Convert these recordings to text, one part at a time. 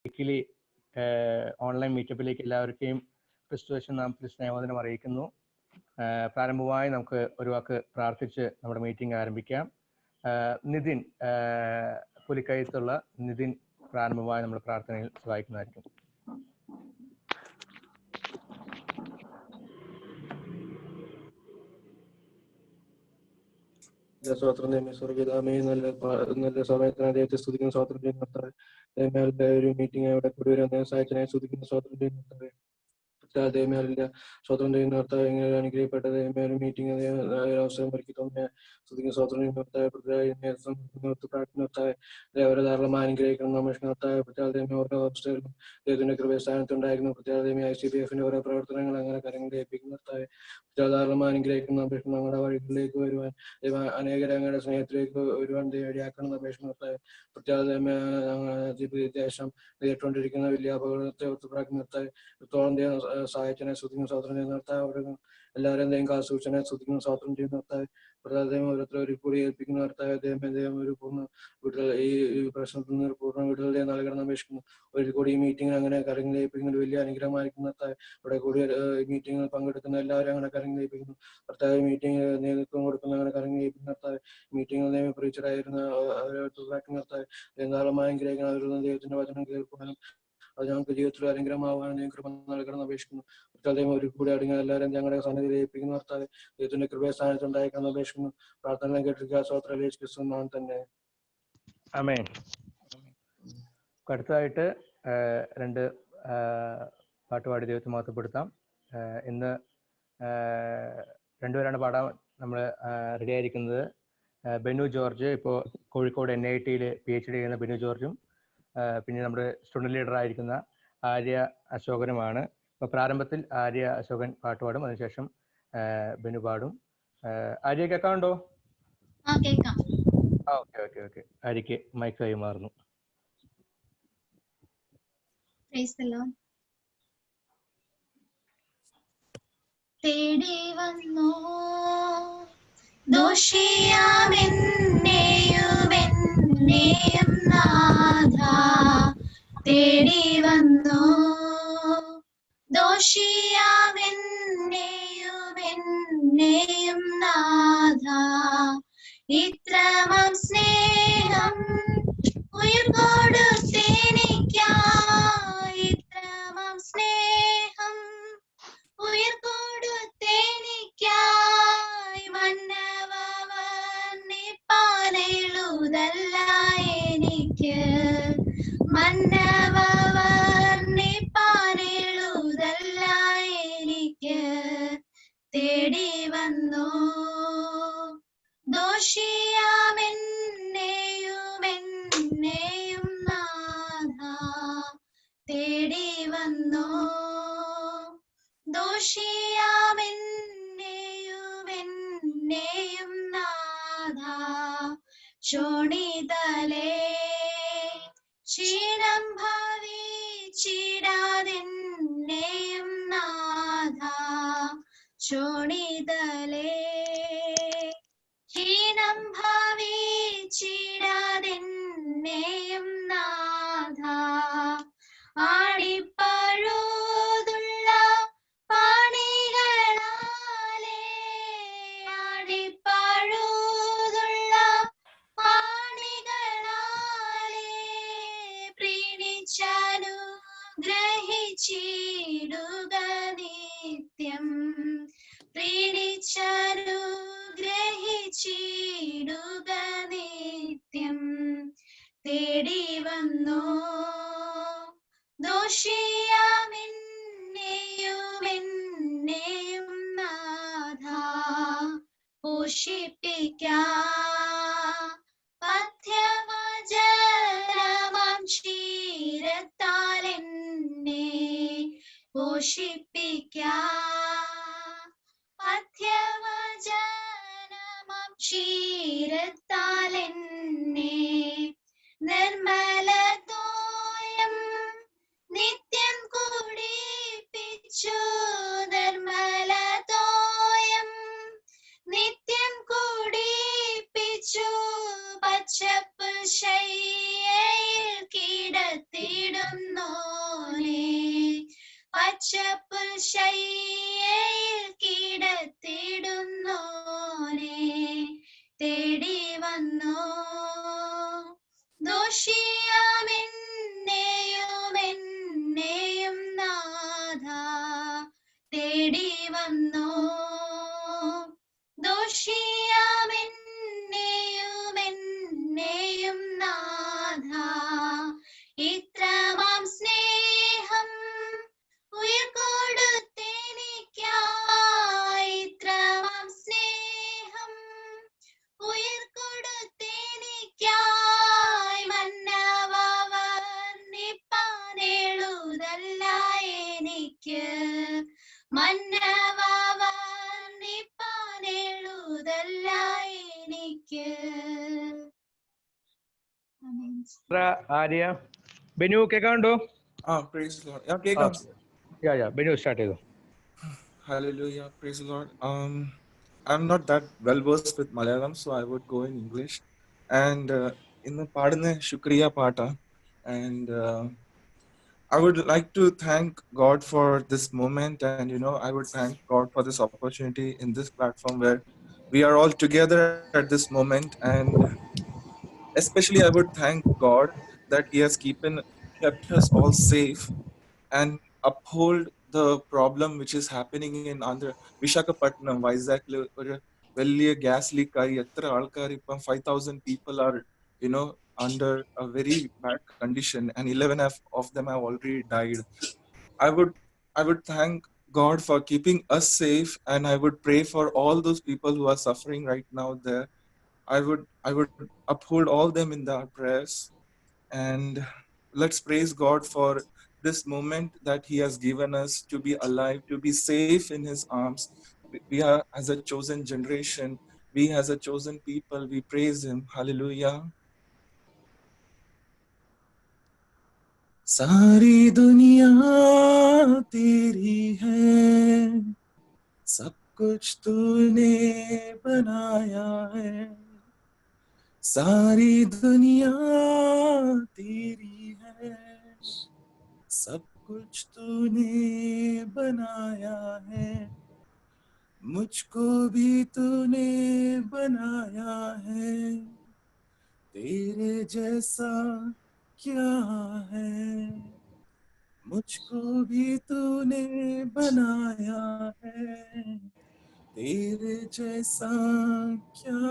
Weekly online മീറ്റപ്പിലേക്ക് എല്ലാവർക്കും ക്രിസ്തുവേശൻ നാമത്തിൽ സ്നേഹവന്ദനം അറിയിക്കുന്നു. പ്രാരംഭമായി നമുക്ക് ഒരു വാക്ക് പ്രാർത്ഥിച്ച് നമ്മുടെ മീറ്റിംഗ് ആരംഭിക്കാം. നിതിൻ, പുലിക്കയത്തുള്ള നിതിൻ പ്രാരംഭമായി നമ്മൾ പ്രാർത്ഥനയിൽ സഹായിക്കുന്നതായിരിക്കും. സ്വാതന്ത്ര്യം സ്വർഗീയതാമേ, നല്ല സമയത്തിന് അദ്ദേഹത്തെ സ്തുതിക്കുന്ന സ്വാതന്ത്ര്യം നിർത്താതെ ഒരു മീറ്റിംഗ് അവിടെ കൂടി വരുന്ന സഹായത്തിനായി സ്തുതിക്കുന്ന സ്വാതന്ത്ര്യം നിർത്താതെ ദൈവമേലില്ല സ്വതന്ത്രം ചെയ്യുന്ന ഇങ്ങനെ അനുഗ്രഹിക്കപ്പെട്ട ദൈവമേലും മീറ്റിംഗ് അവസരം ഒരുക്കി തന്നെ സ്തുതിക്കുന്ന സ്വാതന്ത്ര്യം നിർത്താതെ അവരെ ധാരാളമായി അനുഗ്രഹിക്കണം. നമസ്കാരത്തായ പ്രത്യേകതയും ഓരോ അവസ്ഥയിലും ദൈവത്തിന്റെ കൃപസ്ഥാനത്തുണ്ടായിരുന്നു. പ്രത്യേകതയും ICBF ഓരോ പ്രവർത്തനങ്ങൾ അങ്ങനെ കാര്യങ്ങൾ ഏൽപ്പിക്കുന്നതായ ധാരാളമായി അനുഗ്രഹിക്കുന്ന അപേക്ഷ ഞങ്ങളുടെ വഴികളിലേക്ക് വരുവാൻ അനേകരെ ഞങ്ങളുടെ സ്നേഹത്തിലേക്ക് വരുവാൻ ഇടയാക്കണം അപേക്ഷ പ്രത്യേക ദേശം നേരിട്ടുകൊണ്ടിരിക്കുന്ന വലിയ അപകടത്തെ നിർത്താത്തോളം സഹായിച്ചനെ ശ്രദ്ധിക്കുന്ന സ്വാതന്ത്ര്യം നിർത്താൻ അവരെ എല്ലാവരും എന്തെങ്കിലും സൂചന ശ്രദ്ധിക്കുന്ന സ്വാതന്ത്ര്യം നിർത്താൻ പ്രധാനം ഓരോരുത്തർ കൂടി ഏൽപ്പിക്കുന്ന നിർത്താൻ അദ്ദേഹം ഒരു പൂർണ്ണ വിടുതൽ ഈ പ്രശ്നത്തിൽ നിന്ന് പൂർണ്ണ വിടുതൽ നൽകണം അപേക്ഷിക്കുന്നു. ഒരു കൂടി ഈ മീറ്റിംഗ് അങ്ങനെ കരങ്ങൾ ഏൽപ്പിക്കുന്ന വലിയ അനുഗ്രഹമായിരിക്കും നിർത്താൻ ഇവിടെ കൂടി മീറ്റിംഗിൽ പങ്കെടുക്കുന്ന എല്ലാവരും അങ്ങനെ കരങ്ങൾ ഏൽപ്പിക്കുന്നു. ഭർത്താവ് മീറ്റിംഗ് നേതൃത്വം കൊടുക്കുന്ന അങ്ങനെ കരങ്ങൾ ഏൽപ്പിക്കുന്ന നിർത്താൻ മീറ്റിംഗിൽ നിയമ പ്രീച്ചറായിരുന്ന നിർത്താൻ ധാരാളമായി അനുഗ്രഹിക്കുന്ന അവരുടെ ദൈവത്തിന്റെ വചനം കേൾക്കുവാനും അത് ഞങ്ങൾക്ക് ജീവിതത്തിൽ അനുഗ്രഹമാവാനും ദൈവം കൃപ നൽകണം അപേക്ഷിക്കുന്നു. ദൈവം ഒരു കൂടി അടങ്ങിയ എല്ലാവരും ഞങ്ങളുടെ സന്നിധിയിൽ ഏൽപ്പിക്കുന്ന നിർത്താതെ ദൈവത്തിന്റെ കൃപയെ സ്ഥാനത്ത് ഉണ്ടായിരിക്കണം അപേക്ഷിക്കുന്നു. പ്രാർത്ഥന കേട്ടിരിക്കുക സ്വോത്രം ക്രിസ്തു തന്നെ. ആമേൻ. അടുത്തതായിട്ട് രണ്ട് പാട്ടുപാടി ദൈവത്തെ മഹത്വപ്പെടുത്താം. ഇന്ന് രണ്ടുപേരാണ് പാടാൻ നമ്മൾ റെഡി ആയിരിക്കുന്നത്. ബെനു ജോർജ്, ഇപ്പോൾ കോഴിക്കോട് NIT PhD ചെയ്യുന്ന ബെനു ജോർജും പിന്നെ നമ്മുടെ സ്റ്റുഡൻറ് ലീഡർ ആയിരിക്കുന്ന ആര്യ അശോകനുമാണ്. ഇപ്പോൾ പ്രാരംഭത്തിൽ ആര്യ അശോകൻ പാട്ട് പാടും, അതിനുശേഷം ബെനു പാടും. ആര്യ കേൾക്കാറുണ്ടോ? ഓക്കെ. ആര്യക്ക് മൈക്ക് കൈമാറുന്നു. തേടി വന്നു ദോഷിയാമെന്നെയും നാഥ, തേടി വന്നു ദോഷിയാമെന്നെയും നാഥ, ഇത്രമം സ്നേഹം ഉയർകൊടുത്തേനിക്കായി, ഇത്രമം സ്നേഹം ഉയർകൊടുത്തേനിക്കായി, മന്നവ വർണ്ണിപ്പാനെഴുതല്ല എനിക്ക്, മന്നവ വർണ്ണിപ്പാനെഴുതല്ല എനിക്ക്, തേടി വന്നു ദോഷിയാമെന്നെയും നാഥ, തേടി വന്നു ദോഷിയാമെന്നെയും നാഥ, ശോണിതലേ ക്ഷീണം ഭവിച്ചിടാതെന്നെയും നാഥ, ശോണിതലേ ക്ഷീണം ഭവിച്ചിടാതെന്നെയും നാഥ, ആടിപ്പഴുതുള്ള പാണികളാലേ, ആടിപ്പഴുതുള്ള പാണികളാലേ പ്രീണിച്ചനുഗ്രഹിച്ചിടുക നിത്യം, പ്രീണിച്ചനുഗ്രഹിച്ചിടുക നിത്യം, തേടി വന്നു ദോഷിയാമെന്നെയും നാഥ, പോഷിപ്പിക്കാം പഥ്യവചനമാം ക്ഷീരത്താൽ എന്നെ, പോഷിപ്പിക്കാം പഥ്യവചനമാം ക്ഷീരത്താൽ എന്നെ, നിർമ്മലതോയം നിത്യം കുടിപ്പിച്ചു, നിർമ്മലതോയം നിത്യം കുടിപ്പിച്ചു, പച്ചപ്പ് ശയ്യയിൽ കിടത്തിടുന്നു പച്ചപ്പുൽശയ്യയിൽ കിടത്തിടുന്നോനെ തേടി വന്നോ. ദോഷിയാമെന്നെയും നാഥ തേടി വന്നോ. ദോഷിയാമെന്നെയും നാഥ ഇത്രമാം സ്നേഹം ഉയർക്കൊടുത്തെനിക്കായി. ഇത്രമാം സ്നേഹം ഉയർക്കൊടുത്തെനിക്കായി. മന്നവ വർണ്ണിപ്പാനെഴുതല്ല എനിക്ക്. മന്നവ വർണ്ണിപ്പാനെഴുതല്ല എനിക്ക്. ആര്യ ബെനു കേൾക്കാണ്ടോ? Praise the Lord. Yeah, Kekam. Benu start ചെയ്തു. Hallelujah. Praise the Lord. I'm not that well versed with Malayalam, so I would go in English. And in the Padane Shukriya Pata, and I would like to thank God for this moment, and I would thank God for this opportunity in this platform where we are all together at this moment, and especially I would thank God that He has kept us all safe and uphold the problem which is happening in Andhra, Visakhapatnam, Vizag, ഒരു വലിയ gas leak ആയി എത്ര ആൾക്കാർ ഇപ്പം 5,000 people are under a very bad condition, and 11 of them have already died. I would thank God for keeping us safe, and I would pray for all those people who are suffering right now there. I would uphold all them in our prayers, and let's praise God for this moment that He has given us to be alive, to be safe in His arms. We are as a chosen generation, we as a chosen people, we praise Him. Hallelujah. सारी दुनिया तेरी है, सब कुछ तूने बनाया है. सारी दुनिया तेरी है, सब कुछ तूने बनाया है. मुझको भी तूने बनाया है, तेरे जैसा क्या है. मुझको भी तूने बनाया है, तेरे जैसा क्या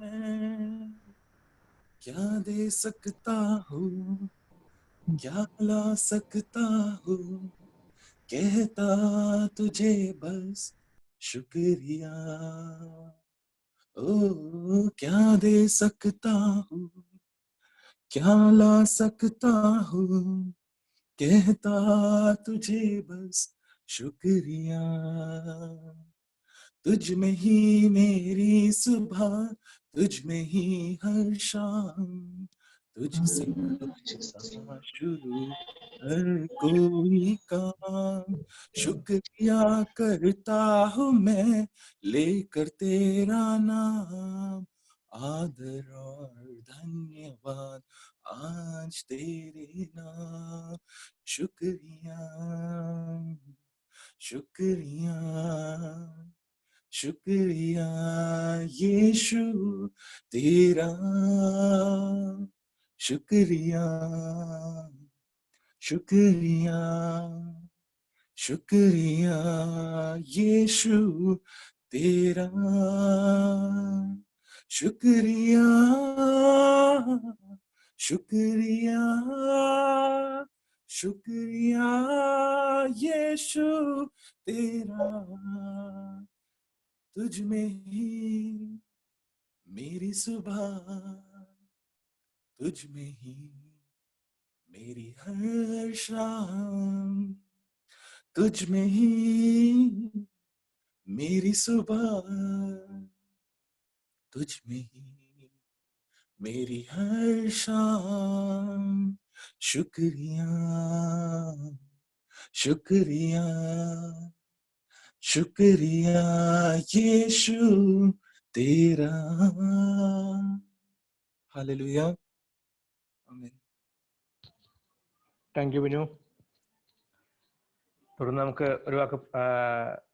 है. क्या दे सकता हूँ, क्या ला सकता हूँ, कहता तुझे बस शुक्रिया. ओ क्या दे सकता हूँ, क्या ला सकता हूँ, कहता तुझे बस शुक्रिया. तुझ में ही मेरी सुबह, तुझ में ही हर शाम, तुझसे होता शुरू हर कोई काम. शुक्रिया करता हूँ मैं लेकर तेरा नाम, आदर और धन्यवाद आज तेरे नाम. शुक्रिया शुक्रिया शुक्रिया यीशु तेरा. शुक्रिया शुक्रिया शुक्रिया यीशु तेरा. शुक्रिया शुक्रिया शुक्रिया यीशु तेरा. तुझ में ही मेरी सुबह, तुझ में ही मेरी हर शाम, तुझ में ही मेरी सुबह, तुझ में ही मेरी हर शाम. शुक्रिया शुक्रिया शुक्रिया यीशु तेरा. Hallelujah. Amen. Thank you Binu. തുടർന്ന് നമുക്ക് ഒരു വാക്ക്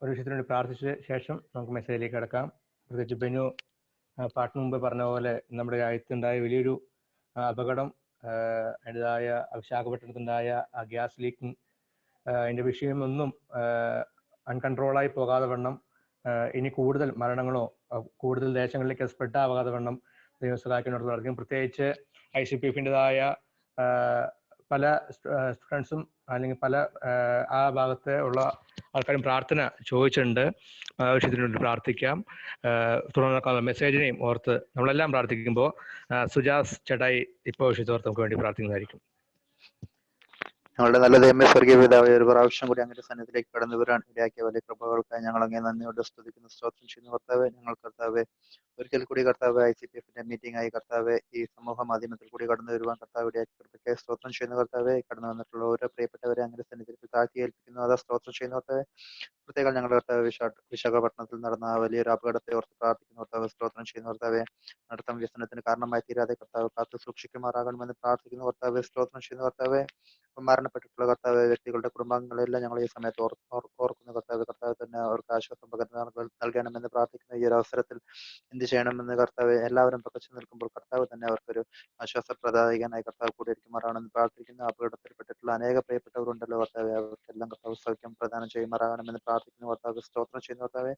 ഒരു വിഷയത്തിന് വേണ്ടി പ്രാർത്ഥിച്ച ശേഷം നമുക്ക് മെസ്സേജിലേക്ക് കിടക്കാം. പ്രത്യേകിച്ച് ബെനു പാട്ടിന് മുമ്പ് പറഞ്ഞ പോലെ നമ്മുടെ രാജ്യത്തുണ്ടായ വലിയൊരു അപകടം, അതിൻ്റെതായ വിശാഖപട്ടണത്തുണ്ടായ ആ ഗ്യാസ് ലീക്കിംഗ്, അതിൻ്റെ വിഷയമൊന്നും അൺകൺട്രോളായി പോകാതെ വണ്ണം ഇനി കൂടുതൽ മരണങ്ങളോ കൂടുതൽ ദേശങ്ങളിലേക്ക് സ്പ്രെഡ് ആവാതെ വണ്ണം ദൈവം സഹായിക്കുന്നുള്ളത് നടക്കും. പ്രത്യേകിച്ച് ICPFൻ്റെതായ പല സ്റ്റുഡൻസും അല്ലെങ്കിൽ പല ആ ഭാഗത്ത് ഉള്ള ആൾക്കാരും പ്രാർത്ഥന ചോദിച്ചിട്ടുണ്ട്. വിഷയത്തിന് വേണ്ടി പ്രാർത്ഥിക്കാം. തുടർന്ന് മെസ്സേജിനെയും ഓർത്ത് നമ്മളെല്ലാം പ്രാർത്ഥിക്കുമ്പോൾ സുജാസ് ചേട്ടായി ഇപ്പോൾ വിഷയത്തോർത്ത് നമുക്ക് വേണ്ടി പ്രാർത്ഥിക്കുന്നതായിരിക്കും. ഞങ്ങളുടെ നല്ല ദൈവമേ, സ്വർഗീയ പിതാവേ, ഒരു പ്രാവശ്യം കൂടി അങ്ങയുടെ സന്നിധിയിലേക്ക് കടന്നു വരാൻ ഇടയാക്കിയ വലിയ കൃപകൾക്കായി ഞങ്ങൾ അങ്ങനെ നന്ദിയോടെ സ്തുതിക്കുന്നു, സ്തോത്രം ചെയ്യുന്നു. കർത്താവേ, ഞങ്ങൾ കർത്താവേ ഒരിക്കൽ കൂടി കർത്താവ് ICPFന്റെ മീറ്റിംഗ് ആയി കർത്താവെ ഈ സമൂഹ മാധ്യമത്തിൽ കൂടി കടന്നു വരുവാൻ കർത്താവ് ഇടയാക്കിയ കൃപയ്ക്ക് സ്തോത്രം ചെയ്യുന്ന കർത്താവെ, കടന്നു വന്നിട്ടുള്ള ഓരോ പ്രിയപ്പെട്ടവരെ അങ്ങനെ സന്നിധിയിൽ താഴ്ത്തി ഏൽപ്പിക്കുന്നു. അതാ സ്തോത്രം ചെയ്യുന്ന കർത്താവെ. പ്രത്യേകം ഞങ്ങളുടെ കർത്താവ് വിശാഖപട്ടണത്തിൽ നടന്ന വലിയൊരു അപകടത്തെ ഓർത്ത് പ്രാർത്ഥിക്കുന്ന കർത്താവ്, സ്തോത്രം ചെയ്യുന്ന കർത്താവെ. നടത്തം വ്യസനത്തിന് കാരണമായി തീരാതെ കർത്താവ് കാത്തു സൂക്ഷിക്കുമാറാകണമെന്ന് പ്രാർത്ഥിക്കുന്ന കർത്താവെ, സ്തോത്രം ചെയ്യുന്ന കർത്താവെ. മരണപ്പെട്ടിട്ടുള്ള കർത്താവ് വ്യക്തികളുടെ കുടുംബാംഗങ്ങളെല്ലാം ഞങ്ങൾ ഈ സമയത്ത് ഓർക്കുന്ന കർത്താവ്, കർത്താവ് തന്നെ അവർക്ക് ആശ്വാസം പകർന്നു നൽകണമെന്ന് പ്രാർത്ഥിക്കുന്ന ഈ ഒരു അവസരത്തിൽ എന്ത് ചെയ്യണമെന്ന് കർത്താവ് എല്ലാവരും പകച്ചു നിൽക്കുമ്പോൾ കർത്താവ് തന്നെ അവർക്കൊരു ആശ്വാസപ്രദായകനായി കർത്താവ് കൂടി ഇരിക്കുമാറാണെന്ന് പ്രാർത്ഥിക്കുന്ന. അപകടത്തിൽപ്പെട്ടിട്ടുള്ള അനേക പ്രിയപ്പെട്ടവരുണ്ടല്ലോ കർത്താവ്, അവർക്കെല്ലാം കർത്താവ് സൗഖ്യം പ്രദാനം ചെയ്യുമാറാകണമെന്ന് പ്രാർത്ഥിക്കുന്ന കർത്താവ്, സ്തോത്രം ചെയ്യുന്ന കർത്താവ്.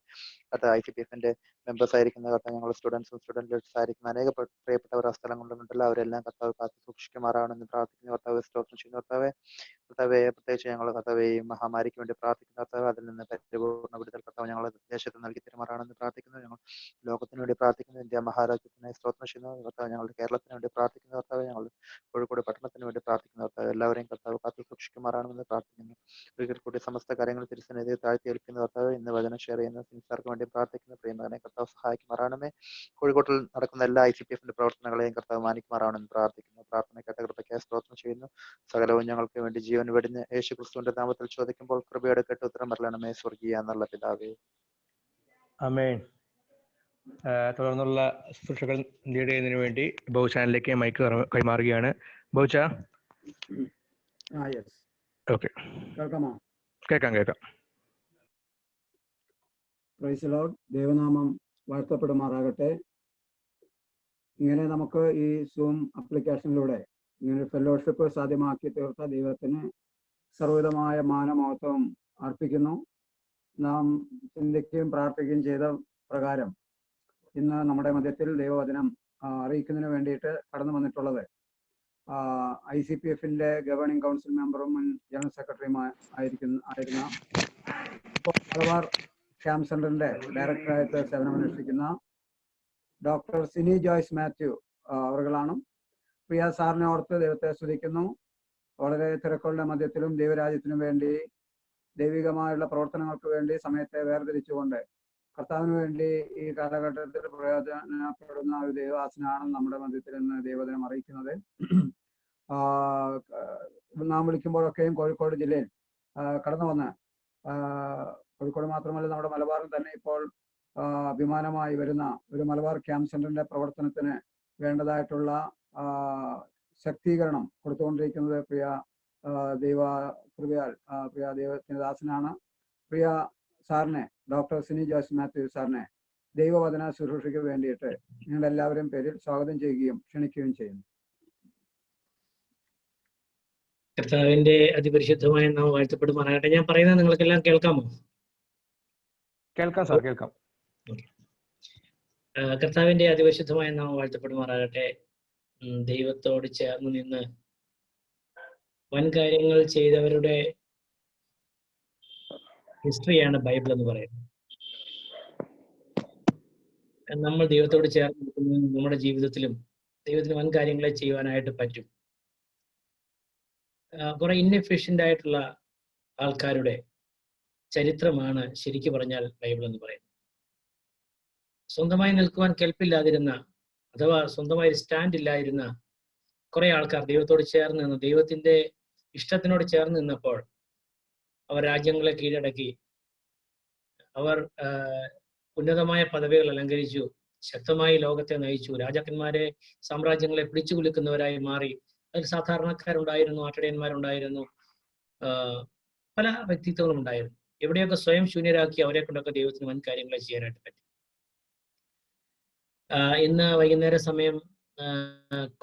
കർത്താവ് ICPFന്റെ മെമ്പേഴ്സ് ആയിരിക്കുന്ന കർത്താവ്, ഞങ്ങൾ സ്റ്റുഡൻസും സ്റ്റുഡന്റ് ലീഡേഴ്സ് ആയിരിക്കുന്ന അനേക പ്രിയപ്പെട്ടവർ ആ സ്ഥലങ്ങളിലുണ്ടല്ലോ, അവരെല്ലാം കർത്താവ് കാത്തു സൂക്ഷിക്കുമാറാണെന്ന് പ്രാർത്ഥിക്കുന്ന കർത്താവ്, സ്തോത്രം ചെയ്യുന്ന കർത്താവ്. കർത്താവെ, പ്രത്യേകിച്ച് ഞങ്ങൾ കർത്താവെ ഈ മഹാമാരിക്ക് വേണ്ടി പ്രാർത്ഥിക്കുന്ന കർത്താവ്, അതിൽ നിന്ന് പരിപൂർണ്ണ വിടുതൽ കർത്താവ് ഞങ്ങൾ ദേശത്ത് നൽകി തരുമാറാണെന്ന് പ്രാർത്ഥിക്കുന്നു. ഞങ്ങൾ ലോകത്തിന് വേണ്ടി പ്രാർത്ഥിക്കുന്നു, ഇന്ത്യ മഹാരാജ്യത്തിനായി സ്തോത്രം ചെയ്യുന്ന കർത്താവ്, ഞങ്ങളുടെ കേരളത്തിന് വേണ്ടി പ്രാർത്ഥിക്കുന്ന കർത്താവ്, ഞങ്ങൾ കോഴിക്കോട് പട്ടണത്തിന് വേണ്ടി പ്രാർത്ഥിക്കുന്ന കർത്താവ്, എല്ലാവരെയും കർത്താവ് കാത്തു സൂക്ഷിക്കുമാറാണെന്ന് പ്രാർത്ഥിക്കുന്നു. ഒരിക്കൽ കൂടി സമസ്ത കാര്യങ്ങൾ തിരുസന്നിധിയിൽ താഴ്ത്തി ഏൽപ്പിക്കുന്ന കർത്താവ്, ഇന്ന് വചനം ഷെയർ ചെയ്യുന്ന സിൻസാർക്ക് വേണ്ടി പ്രാർത്ഥിക്കുന്ന പ്രിയമകനെ കർത്താവ് സഹായിക്കുമാറാണമേ. കോഴിക്കോട്ടിൽ നടക്കുന്ന എല്ലാ ICPFന്റെ പ്രവർത്തനങ്ങളെയും കർത്താവ് മാനിക്കുമാറാണെന്ന് പ്രാർത്ഥിക്കുന്നു. പ്രാർത്ഥന കേട്ട കൃപയ്ക്കായി സ്തോത്രം ചെയ്യുന്നു. സകലവും ഞങ്ങൾക്ക് വേണ്ടി ജീവൻ വെടിഞ്ഞ് യേശു ക്രിസ്തുവിന്റെ നാമത്തിൽ ചോദിക്കുമ്പോൾ കൃപയോടെ കേട്ട് ഉത്തരം വരണമേ, സ്വർഗീയ എന്നുള്ള പിതാവേ. ആമേൻ. തുടർന്നുള്ള ശുശ്രൂഷകൾ ലീഡ് ചെയ്യുന്നതിന് വേണ്ടി ബൗചാനിലേക്ക് മൈക്ക് കൈമാറുകയാണ്. ബൗച്ച, ഓക്കെ, കേൾക്കാം. Praise the Lord. ദൈവനാമം വാഴ്ത്തപ്പെടുമാറാകട്ടെ. ഇങ്ങനെ നമുക്ക് ഈ സൂം ആപ്ലിക്കേഷനിലൂടെ ഇങ്ങനെ ഫെലോഷിപ്പ് സാധ്യമാക്കി തീർത്ത ദൈവത്തിന് സർവ്വവിധമായ മാനമഹത്വം അർപ്പിക്കുന്നു. നാം ചിന്തിക്കുകയും പ്രാർത്ഥിക്കുകയും ചെയ്ത പ്രകാരം ഇന്ന് നമ്മുടെ മധ്യത്തിൽ ദൈവവചനം അറിയിക്കുന്നതിന് വേണ്ടിയിട്ട് കടന്നു വന്നിട്ടുള്ളത് ICPFന്റെ ഗവേണിംഗ് കൗൺസിൽ മെമ്പറും മുൻ ജനറൽ സെക്രട്ടറിയും ആയിരുന്ന മലബാർ ക്യാമ്പ് സെന്ററിന്റെ ഡയറക്ടറായിട്ട് സേവനമനുഷ്ഠിക്കുന്ന ഡോക്ടർ സിനി ജോയ്സ് മാത്യു അവർകളാണ്. പ്രിയ സാറിനെ ഓർത്ത് ദൈവത്തെ സ്തുതിക്കുന്നു. വളരെ തിരക്കുകളുടെ മധ്യത്തിലും ദൈവരാജ്യത്തിനു വേണ്ടി ദൈവികമായുള്ള പ്രവർത്തനങ്ങൾക്ക് വേണ്ടി സമയത്തെ വേർതിരിച്ചുകൊണ്ട് കർത്താവിന് വേണ്ടി ഈ കാലഘട്ടത്തിൽ പ്രയോജനപ്പെടുന്ന ഒരു ദൈവദാസനാണ് നമ്മുടെ മധ്യത്തിൽ നിന്ന് ദൈവവചനം അറിയിക്കുന്നത്. നാം വിളിക്കുമ്പോഴൊക്കെയും കോഴിക്കോട് ജില്ലയിൽ കടന്നു വന്ന് കോഴിക്കോട് മാത്രമല്ല നമ്മുടെ മലബാറിൽ തന്നെ ഇപ്പോൾ അഭിമാനമായി വരുന്ന ഒരു മലബാർ ക്യാമ്പ് സെന്ററിന്റെ പ്രവർത്തനത്തിന് വേണ്ടതായിട്ടുള്ള ശക്തീകരണം കൊടുത്തുകൊണ്ടിരിക്കുന്നത് പ്രിയ ദൈവ കൃപയാൽ പ്രിയ ദൈവത്തിന്റെ ദാസനാണ്. പ്രിയ സാറിനെ, ഡോക്ടർ സിനി ജോയ്സ് മാത്യു സാറിനെ ദൈവവചന ശുശ്രൂഷയ്ക്ക് വേണ്ടിയിട്ട് നിങ്ങളുടെ എല്ലാവരും പേരിൽ സ്വാഗതം ചെയ്യുകയും ക്ഷണിക്കുകയും ചെയ്യുന്നു. കർത്താവിന്റെ അതിപരിശുദ്ധമായ നാമം വാഴ്ത്തപ്പെടുമാറാകട്ടെ. ഞാൻ പറയുന്നത് നിങ്ങൾക്കെല്ലാം കേൾക്കാമോ? കേൾക്കാം സാർ, കേൾക്കാം. കർത്താവിന്റെ അതിപരിശുദ്ധമായ നാമം വാഴ്ത്തപ്പെടുമാറാകട്ടെ. ദൈവത്തോട് ചേർന്ന് നിന്ന് വൻകാര്യങ്ങൾ ചെയ്തവരുടെ ഹിസ്റ്ററിയാണ് ബൈബിൾ എന്ന് പറയുന്നത്. നമ്മൾ ദൈവത്തോട് ചേർന്ന് നിൽക്കുന്ന നമ്മുടെ ജീവിതത്തിലും ദൈവത്തിന് വൻകാര്യങ്ങളെ ചെയ്യുവാനായിട്ട് പറ്റും. കുറെ ഇൻഎഫിഷ്യന്റ് ആയിട്ടുള്ള ആൾക്കാരുടെ ചരിത്രമാണ് ശരിക്കു പറഞ്ഞാൽ ബൈബിൾ എന്ന് പറയുന്നത്. സ്വന്തമായി നിൽക്കുവാൻ കെൽപ്പില്ലാതിരുന്ന അഥവാ സ്വന്തമായി സ്റ്റാൻഡ് ഇല്ലാതിരുന്ന കുറെ ആൾക്കാർ ദൈവത്തോട് ചേർന്ന് നിന്ന് ദൈവത്തിന്റെ ഇഷ്ടത്തിനോട് ചേർന്ന് നിന്നപ്പോൾ അവർ രാജ്യങ്ങളെ കീഴടക്കി, അവർ ഉന്നതമായ പദവികൾ അലങ്കരിച്ചു, ശക്തമായി ലോകത്തെ നയിച്ചു, രാജാക്കന്മാരെ സാമ്രാജ്യങ്ങളെ പിടിച്ചു കുലുക്കുന്നവരായി മാറി. അതിൽ സാധാരണക്കാരുണ്ടായിരുന്നു, ആട്ടിടയന്മാരുണ്ടായിരുന്നു, പല വ്യക്തിത്വങ്ങളും ഉണ്ടായിരുന്നു. എവിടെയൊക്കെ സ്വയം ശൂന്യരാക്കി അവരെ കൊണ്ടൊക്കെ ദൈവത്തിന് വൻ കാര്യങ്ങൾ ചെയ്യാനായിട്ട് പറ്റി. ഇന്ന് വൈകുന്നേര സമയം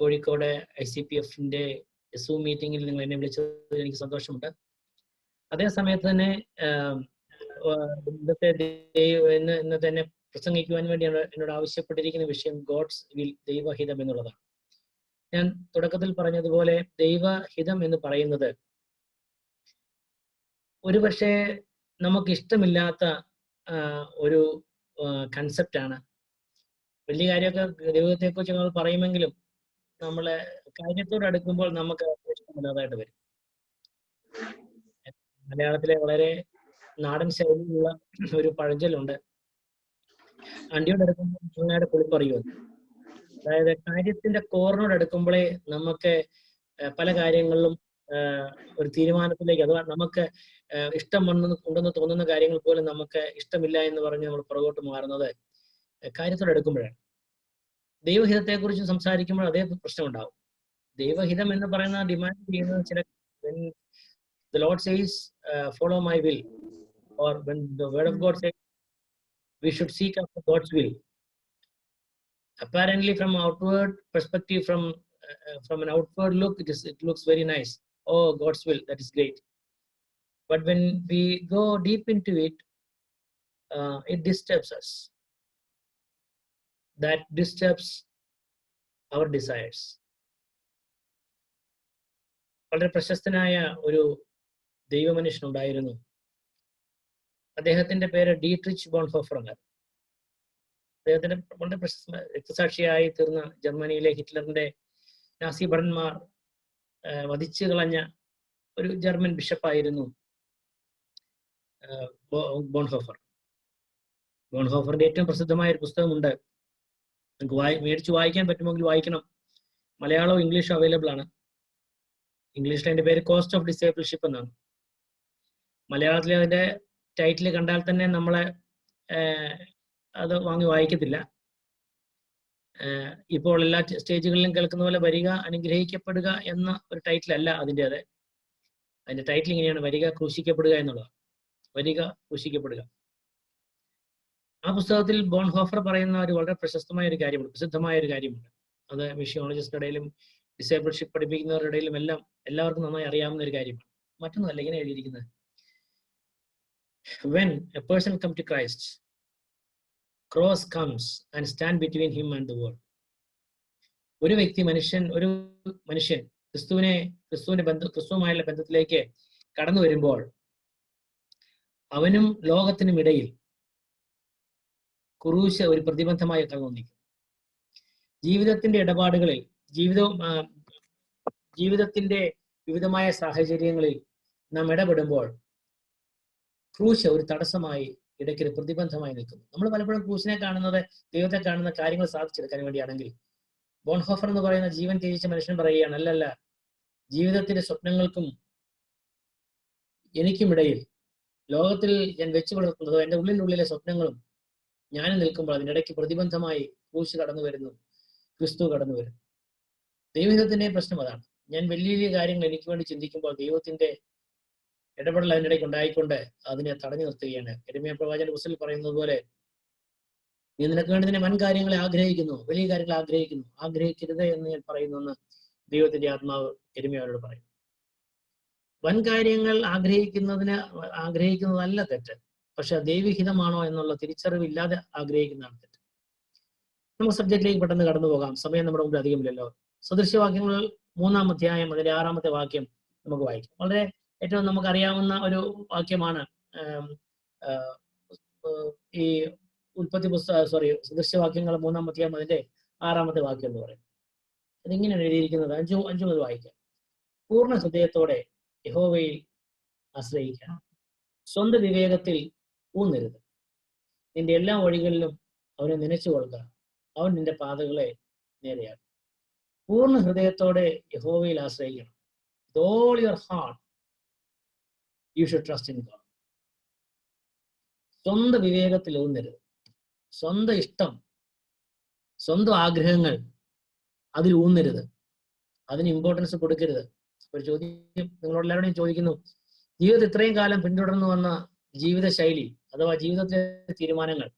കോഴിക്കോട് ICPF-ന്റെ സൂം മീറ്റിംഗിൽ നിങ്ങൾ എന്നെ വിളിച്ചതിൽ എനിക്ക് സന്തോഷമുണ്ട്. അതേ സമയത്ത് തന്നെ ഇന്ന് തന്നെ പ്രസംഗിക്കുവാൻ വേണ്ടി എന്നോട് ആവശ്യപ്പെട്ടിരിക്കുന്ന വിഷയം ഗോഡ്സ് വിൽ, ദൈവഹിതം എന്നുള്ളതാണ്. ഞാൻ തുടക്കത്തിൽ പറഞ്ഞതുപോലെ ദൈവഹിതം എന്ന് പറയുന്നത് ഒരുപക്ഷെ നമുക്ക് ഇഷ്ടമില്ലാത്ത ഒരു കൺസെപ്റ്റാണ്. വലിയ കാര്യമൊക്കെ ദൈവത്തെക്കുറിച്ച് നമ്മൾ പറയുമെങ്കിലും നമ്മളെ കാര്യത്തോട് അടുക്കുമ്പോൾ നമുക്ക് ഇഷ്ടമില്ലാതായിട്ട് വരും. മലയാളത്തിലെ വളരെ നാടൻ ശൈലിയിലുള്ള ഒരു പഴഞ്ചൊല്ലുണ്ട്, അണ്ടിയോട് അടുക്കുമ്പോൾ ചുങ്ങാട് പുളിപ്പറിയുമെന്ന്. അതായത് കാര്യത്തിന്റെ കോറിനോട് അടുക്കുമ്പോഴേ നമുക്ക് പല കാര്യങ്ങളിലും ഒരു തീരുമാനത്തിലേക്ക്, അഥവാ നമുക്ക് ഇഷ്ടം ഉണ്ടെന്ന് തോന്നുന്ന കാര്യങ്ങൾ പോലും നമുക്ക് ഇഷ്ടമില്ല എന്ന് പറഞ്ഞ് നമ്മൾ പുറകോട്ട് മാറുന്നത് കാര്യത്തോട് എടുക്കുമ്പോഴാണ്. ദൈവഹിതത്തെ കുറിച്ച് സംസാരിക്കുമ്പോൾ അതേ പ്രശ്നം ഉണ്ടാവും. ദൈവഹിതം എന്ന് പറയുന്ന ഡിമാൻഡ് ചെയ്യുന്നത് ചില the Lord says follow my will, or when the word of God says we should seek after God's will, apparently from outward perspective, from an outward look, it looks very nice. Oh, God's will, that is great. But when we go deep into it, it disturbs us. That disturbs our desires. വളരെ പ്രശസ്തനായ ഒരു ദൈവമനുഷ്യനുണ്ടായിരുന്നു. അദ്ദേഹത്തിന്റെ പേര് Dietrich Bonhoeffer എന്നാണ്. അദ്ദേഹത്തിന്റെ വളരെ പ്രശസ്ത രക്തസാക്ഷിയായി തീർന്ന ജർമ്മനിയിലെ ഹിറ്റ്ലറിന്റെ നാസി ഭടന്മാർ വധിച്ചു കളഞ്ഞ ഒരു ജർമ്മൻ ബിഷപ്പായിരുന്നു ബോൺഹോഫർ. ബോൺഹോഫറിന്റെ ഏറ്റവും പ്രസിദ്ധമായ ഒരു പുസ്തകമുണ്ട്, നിങ്ങൾക്ക് മേടിച്ച് വായിക്കാൻ പറ്റുമെങ്കിൽ വായിക്കണം. മലയാളവും ഇംഗ്ലീഷും അവൈലബിൾ ആണ്. ഇംഗ്ലീഷിൽ അതിന്റെ പേര് കോസ്റ്റ് ഓഫ് ഡിസേബിൾഷിപ്പ് എന്നാണ്. മലയാളത്തിൽ അതിന്റെ ടൈറ്റിൽ കണ്ടാൽ തന്നെ നമ്മളെ അത് വാങ്ങി വായിക്കത്തില്ല. ഇപ്പോൾ എല്ലാ സ്റ്റേജുകളിലും കേൾക്കുന്ന പോലെ വരിക അനുഗ്രഹിക്കപ്പെടുക എന്ന ഒരു ടൈറ്റിൽ അല്ല അതിൻ്റെത്. അതിന്റെ ടൈറ്റിൽ ഇങ്ങനെയാണ്, വരിക ക്രൂശിക്കപ്പെടുക എന്നുള്ളത്. വരിക ക്രൂശിക്കപ്പെടുക. ആ പുസ്തകത്തിൽ ബോൺഹോഫർ പറയുന്ന ഒരു വളരെ പ്രശസ്തമായ ഒരു കാര്യമുണ്ട്, പ്രസിദ്ധമായ ഒരു കാര്യമുണ്ട്. അത് മിഷിയോളജിസ്റ്റുടെ ഇടയിലും ഡിസേബിൾഷിപ്പ് പഠിപ്പിക്കുന്നവരുടെ ഇടയിലും എല്ലാവർക്കും നന്നായി അറിയാവുന്ന ഒരു കാര്യമാണ്. മറ്റൊന്നുമല്ല, ഇങ്ങനെ എഴുതിയിരിക്കുന്നത്, when a person come to Christ, cross comes and stand between him and the world. ഒരു മനുഷ്യൻ ക്രിസ്തുവുമായുള്ള ബന്ധത്തിലേക്ക് കടന്നു വരുമ്പോൾ അവനും ലോകത്തിനും ഇടയിൽ ക്രൂശ് ഒരു പ്രതിബന്ധമായി കടന്നു നിൽക്കും. ജീവിതത്തിന്റെ ഇടപാടുകളിൽ, ജീവിതത്തിന്റെ വിവിധമായ സാഹചര്യങ്ങളിൽ നാം ഇടപെടുമ്പോൾ ക്രൂശ് ഒരു തടസ്സമായി, ഇടയ്ക്കൊരു പ്രതിബന്ധമായി നിൽക്കുന്നു. നമ്മൾ പലപ്പോഴും ക്രൂശിനെ കാണുന്നത് ദൈവത്തെ കാണുന്ന കാര്യങ്ങൾ സാധിച്ചെടുക്കാൻ വേണ്ടിയാണെങ്കിൽ, ബോൺഹോഫർ എന്ന് പറയുന്ന ജീവൻ ത്യജിച്ച മനുഷ്യൻ പറയുകയാണ്, അല്ലല്ല, ജീവിതത്തിന്റെ സ്വപ്നങ്ങൾക്കും എനിക്കുമിടയിൽ, ലോകത്തിൽ ഞാൻ വെച്ചു പുലർത്തുന്നതോ എൻ്റെ ഉള്ളിലെ സ്വപ്നങ്ങളും ഞാനും നിൽക്കുമ്പോൾ അതിനിടയ്ക്ക് പ്രതിബന്ധമായി ക്രൂശ് കടന്നു വരുന്നു, ക്രിസ്തു കടന്നു വരുന്നു. ദൈവഹിതത്തിന്റെ പ്രശ്നം അതാണ്. ഞാൻ വലിയ വലിയ കാര്യങ്ങൾ എനിക്ക് വേണ്ടി ചിന്തിക്കുമ്പോൾ ദൈവത്തിന്റെ ഇടപെടൽ അതിനിടയ്ക്ക് ഉണ്ടായിക്കൊണ്ട് അതിനെ തടഞ്ഞു നിർത്തുകയാണ്. യെരമ്യാ പ്രവാചകന്റെ പുസ്തകത്തിൽ പറയുന്നത് പോലെ, നീ നിനക്ക് വേണ്ടി തന്നെ വൻ കാര്യങ്ങളെ ആഗ്രഹിക്കുന്നു, വലിയ കാര്യങ്ങൾ ആഗ്രഹിക്കരുത് എന്ന് ഞാൻ പറയുന്നു ദൈവത്തിന്റെ ആത്മാവ് യെരമ്യാവോട് പറയും. വൻ കാര്യങ്ങൾ ആഗ്രഹിക്കുന്നതല്ല തെറ്റ്, പക്ഷെ ദൈവഹിതമാണോ എന്നുള്ള തിരിച്ചറിവില്ലാതെ ആഗ്രഹിക്കുന്നതാണ് തെറ്റ്. നമുക്ക് സബ്ജക്റ്റിലേക്ക് പെട്ടെന്ന് കടന്നു പോകാം, സമയം നമ്മുടെ മുമ്പിൽ അധികമില്ലല്ലോ. സദൃശ്യവാക്യങ്ങൾ 3-ാം അധ്യായം അതിന്റെ 6-ാമത്തെ വാക്യം നമുക്ക് വായിക്കാം. വളരെ ഏറ്റവും നമുക്കറിയാവുന്ന ഒരു വാക്യമാണ് ഈ സദൃശ്യവാക്യങ്ങൾ 3-ാം അധ്യായം അതിന്റെ 6-ാമത്തെ വാക്യം എന്ന് പറയുന്നത്. അതിങ്ങനെയാണ് എഴുതിയിരിക്കുന്നത്. 5 മുതൽ വായിക്കാം. പൂർണ്ണ ഹൃദയത്തോടെ യഹോവയിൽ ആശ്രയിക്കുക, സ്വന്തം വിവേകത്തിൽ ഊന്നരുത്, നിന്റെ എല്ലാ വഴികളിലും അവനെ നനച്ചു കൊള്ളുക, അവൻ നിന്റെ പാതകളെ നേരെയാക്കും. പൂർണ്ണ ഹൃദയത്തോടെ യഹോവയിൽ ആശ്രയിക്കണം. With all your heart you should trust in God. സ്വന്തം വിവേകത്തിൽ ഊന്നരുത്. സ്വന്തം ഇഷ്ടം, സ്വന്തം ആഗ്രഹങ്ങൾ അതിൽ ഊന്നരുത്, അതിന് ഇമ്പോർട്ടൻസ് കൊടുക്കരുത്. ഒരു ചോദ്യം നിങ്ങളോട് എല്ലാവരോടും ചോദിക്കുന്നു, ജീവിതത്തിൽ ഇത്രയും കാലം പിന്തുടർന്നു വന്ന ജീവിത ശൈലി അഥവാ ജീവിതത്തിലെ തീരുമാനങ്ങൾ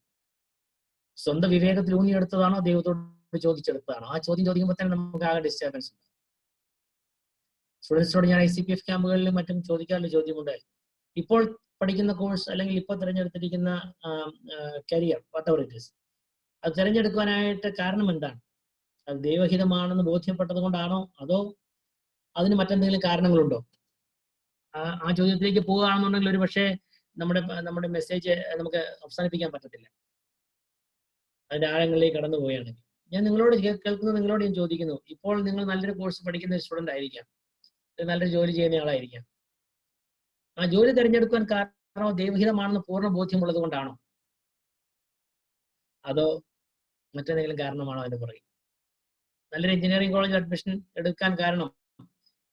സ്വന്തം വിവേകത്തിൽ ഊന്നിയെടുത്തതാണോ ദൈവത്തോട് ചോദിച്ചെടുത്തതാണോ? ആ ചോദ്യം ചോദിക്കുമ്പോൾ തന്നെ നമുക്ക് ആകെ ഡിസ്റ്റർബൻസ് ഉണ്ട്. സ്റ്റുഡൻസിനോട് ഞാൻ ICPF ക്യാമ്പുകളിലും മറ്റും ചോദിക്കാറുള്ള ചോദ്യമുണ്ട്, ഇപ്പോൾ പഠിക്കുന്ന കോഴ്സ് അല്ലെങ്കിൽ ഇപ്പോൾ തിരഞ്ഞെടുത്തിരിക്കുന്ന career whatever it is, അത് തിരഞ്ഞെടുക്കുവാനായിട്ട് കാരണം എന്താണ്? അത് ദൈവഹിതമാണെന്ന് ബോധ്യപ്പെട്ടത് കൊണ്ടാണോ അതോ അതിന് മറ്റെന്തെങ്കിലും കാരണങ്ങളുണ്ടോ? ആ ചോദ്യത്തിലേക്ക് പോവുകയാണെന്നുണ്ടെങ്കിൽ ഒരു പക്ഷേ നമ്മുടെ മെസ്സേജ് നമുക്ക് അവസാനിപ്പിക്കാൻ പറ്റത്തില്ല, അതിന്റെ ആഴങ്ങളിലേക്ക് കടന്നു പോവുകയാണെങ്കിൽ. ഞാൻ നിങ്ങളോട് കേൾക്കുന്നത് നിങ്ങളോട് ഞാൻ ചോദിക്കുന്നു, ഇപ്പോൾ നിങ്ങൾ നല്ലൊരു കോഴ്സ് പഠിക്കുന്ന സ്റ്റുഡന്റ് ആയിരിക്കാം, നല്ലൊരു ജോലി ചെയ്യുന്ന ആളായിരിക്കാം. ആ ജോലി തിരഞ്ഞെടുക്കാൻ കാരണം ദൈവഹിതമാണെന്ന് പൂർണ്ണ ബോധ്യമുള്ളത് കൊണ്ടാണോ അതോ മറ്റെന്തെങ്കിലും കാരണമാണോ അതിന് പുറകെ? നല്ലൊരു എഞ്ചിനീയറിംഗ് കോളേജിൽ അഡ്മിഷൻ എടുക്കാൻ കാരണം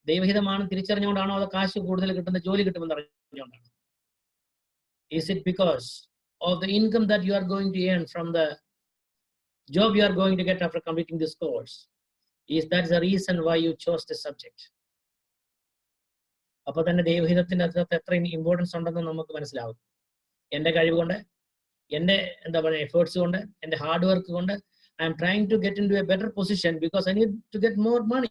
ദൈവഹിതമാണ് തിരിച്ചറിഞ്ഞുകൊണ്ടാണോ അതോ കാശ് കൂടുതൽ കിട്ടുന്ന ജോലി കിട്ടുമെന്ന് അറിഞ്ഞുകൊണ്ടാണോ? Is it because of the income that you are going to earn from the job you are going to get after completing this course? Is that the reason why you chose the subject? അപ്പൊ തന്നെ ദൈവഹിതത്തിന്റെ അകത്ത് എത്ര importance ഉണ്ടെന്ന് നമുക്ക് മനസ്സിലാവും. എന്റെ കഴിവ് കൊണ്ട്, എന്റെ എന്താ പറയുക എഫേർട്സ് കൊണ്ട്, എന്റെ ഹാർഡ് വർക്ക് കൊണ്ട് I am trying to get into a better position because I need to get more money.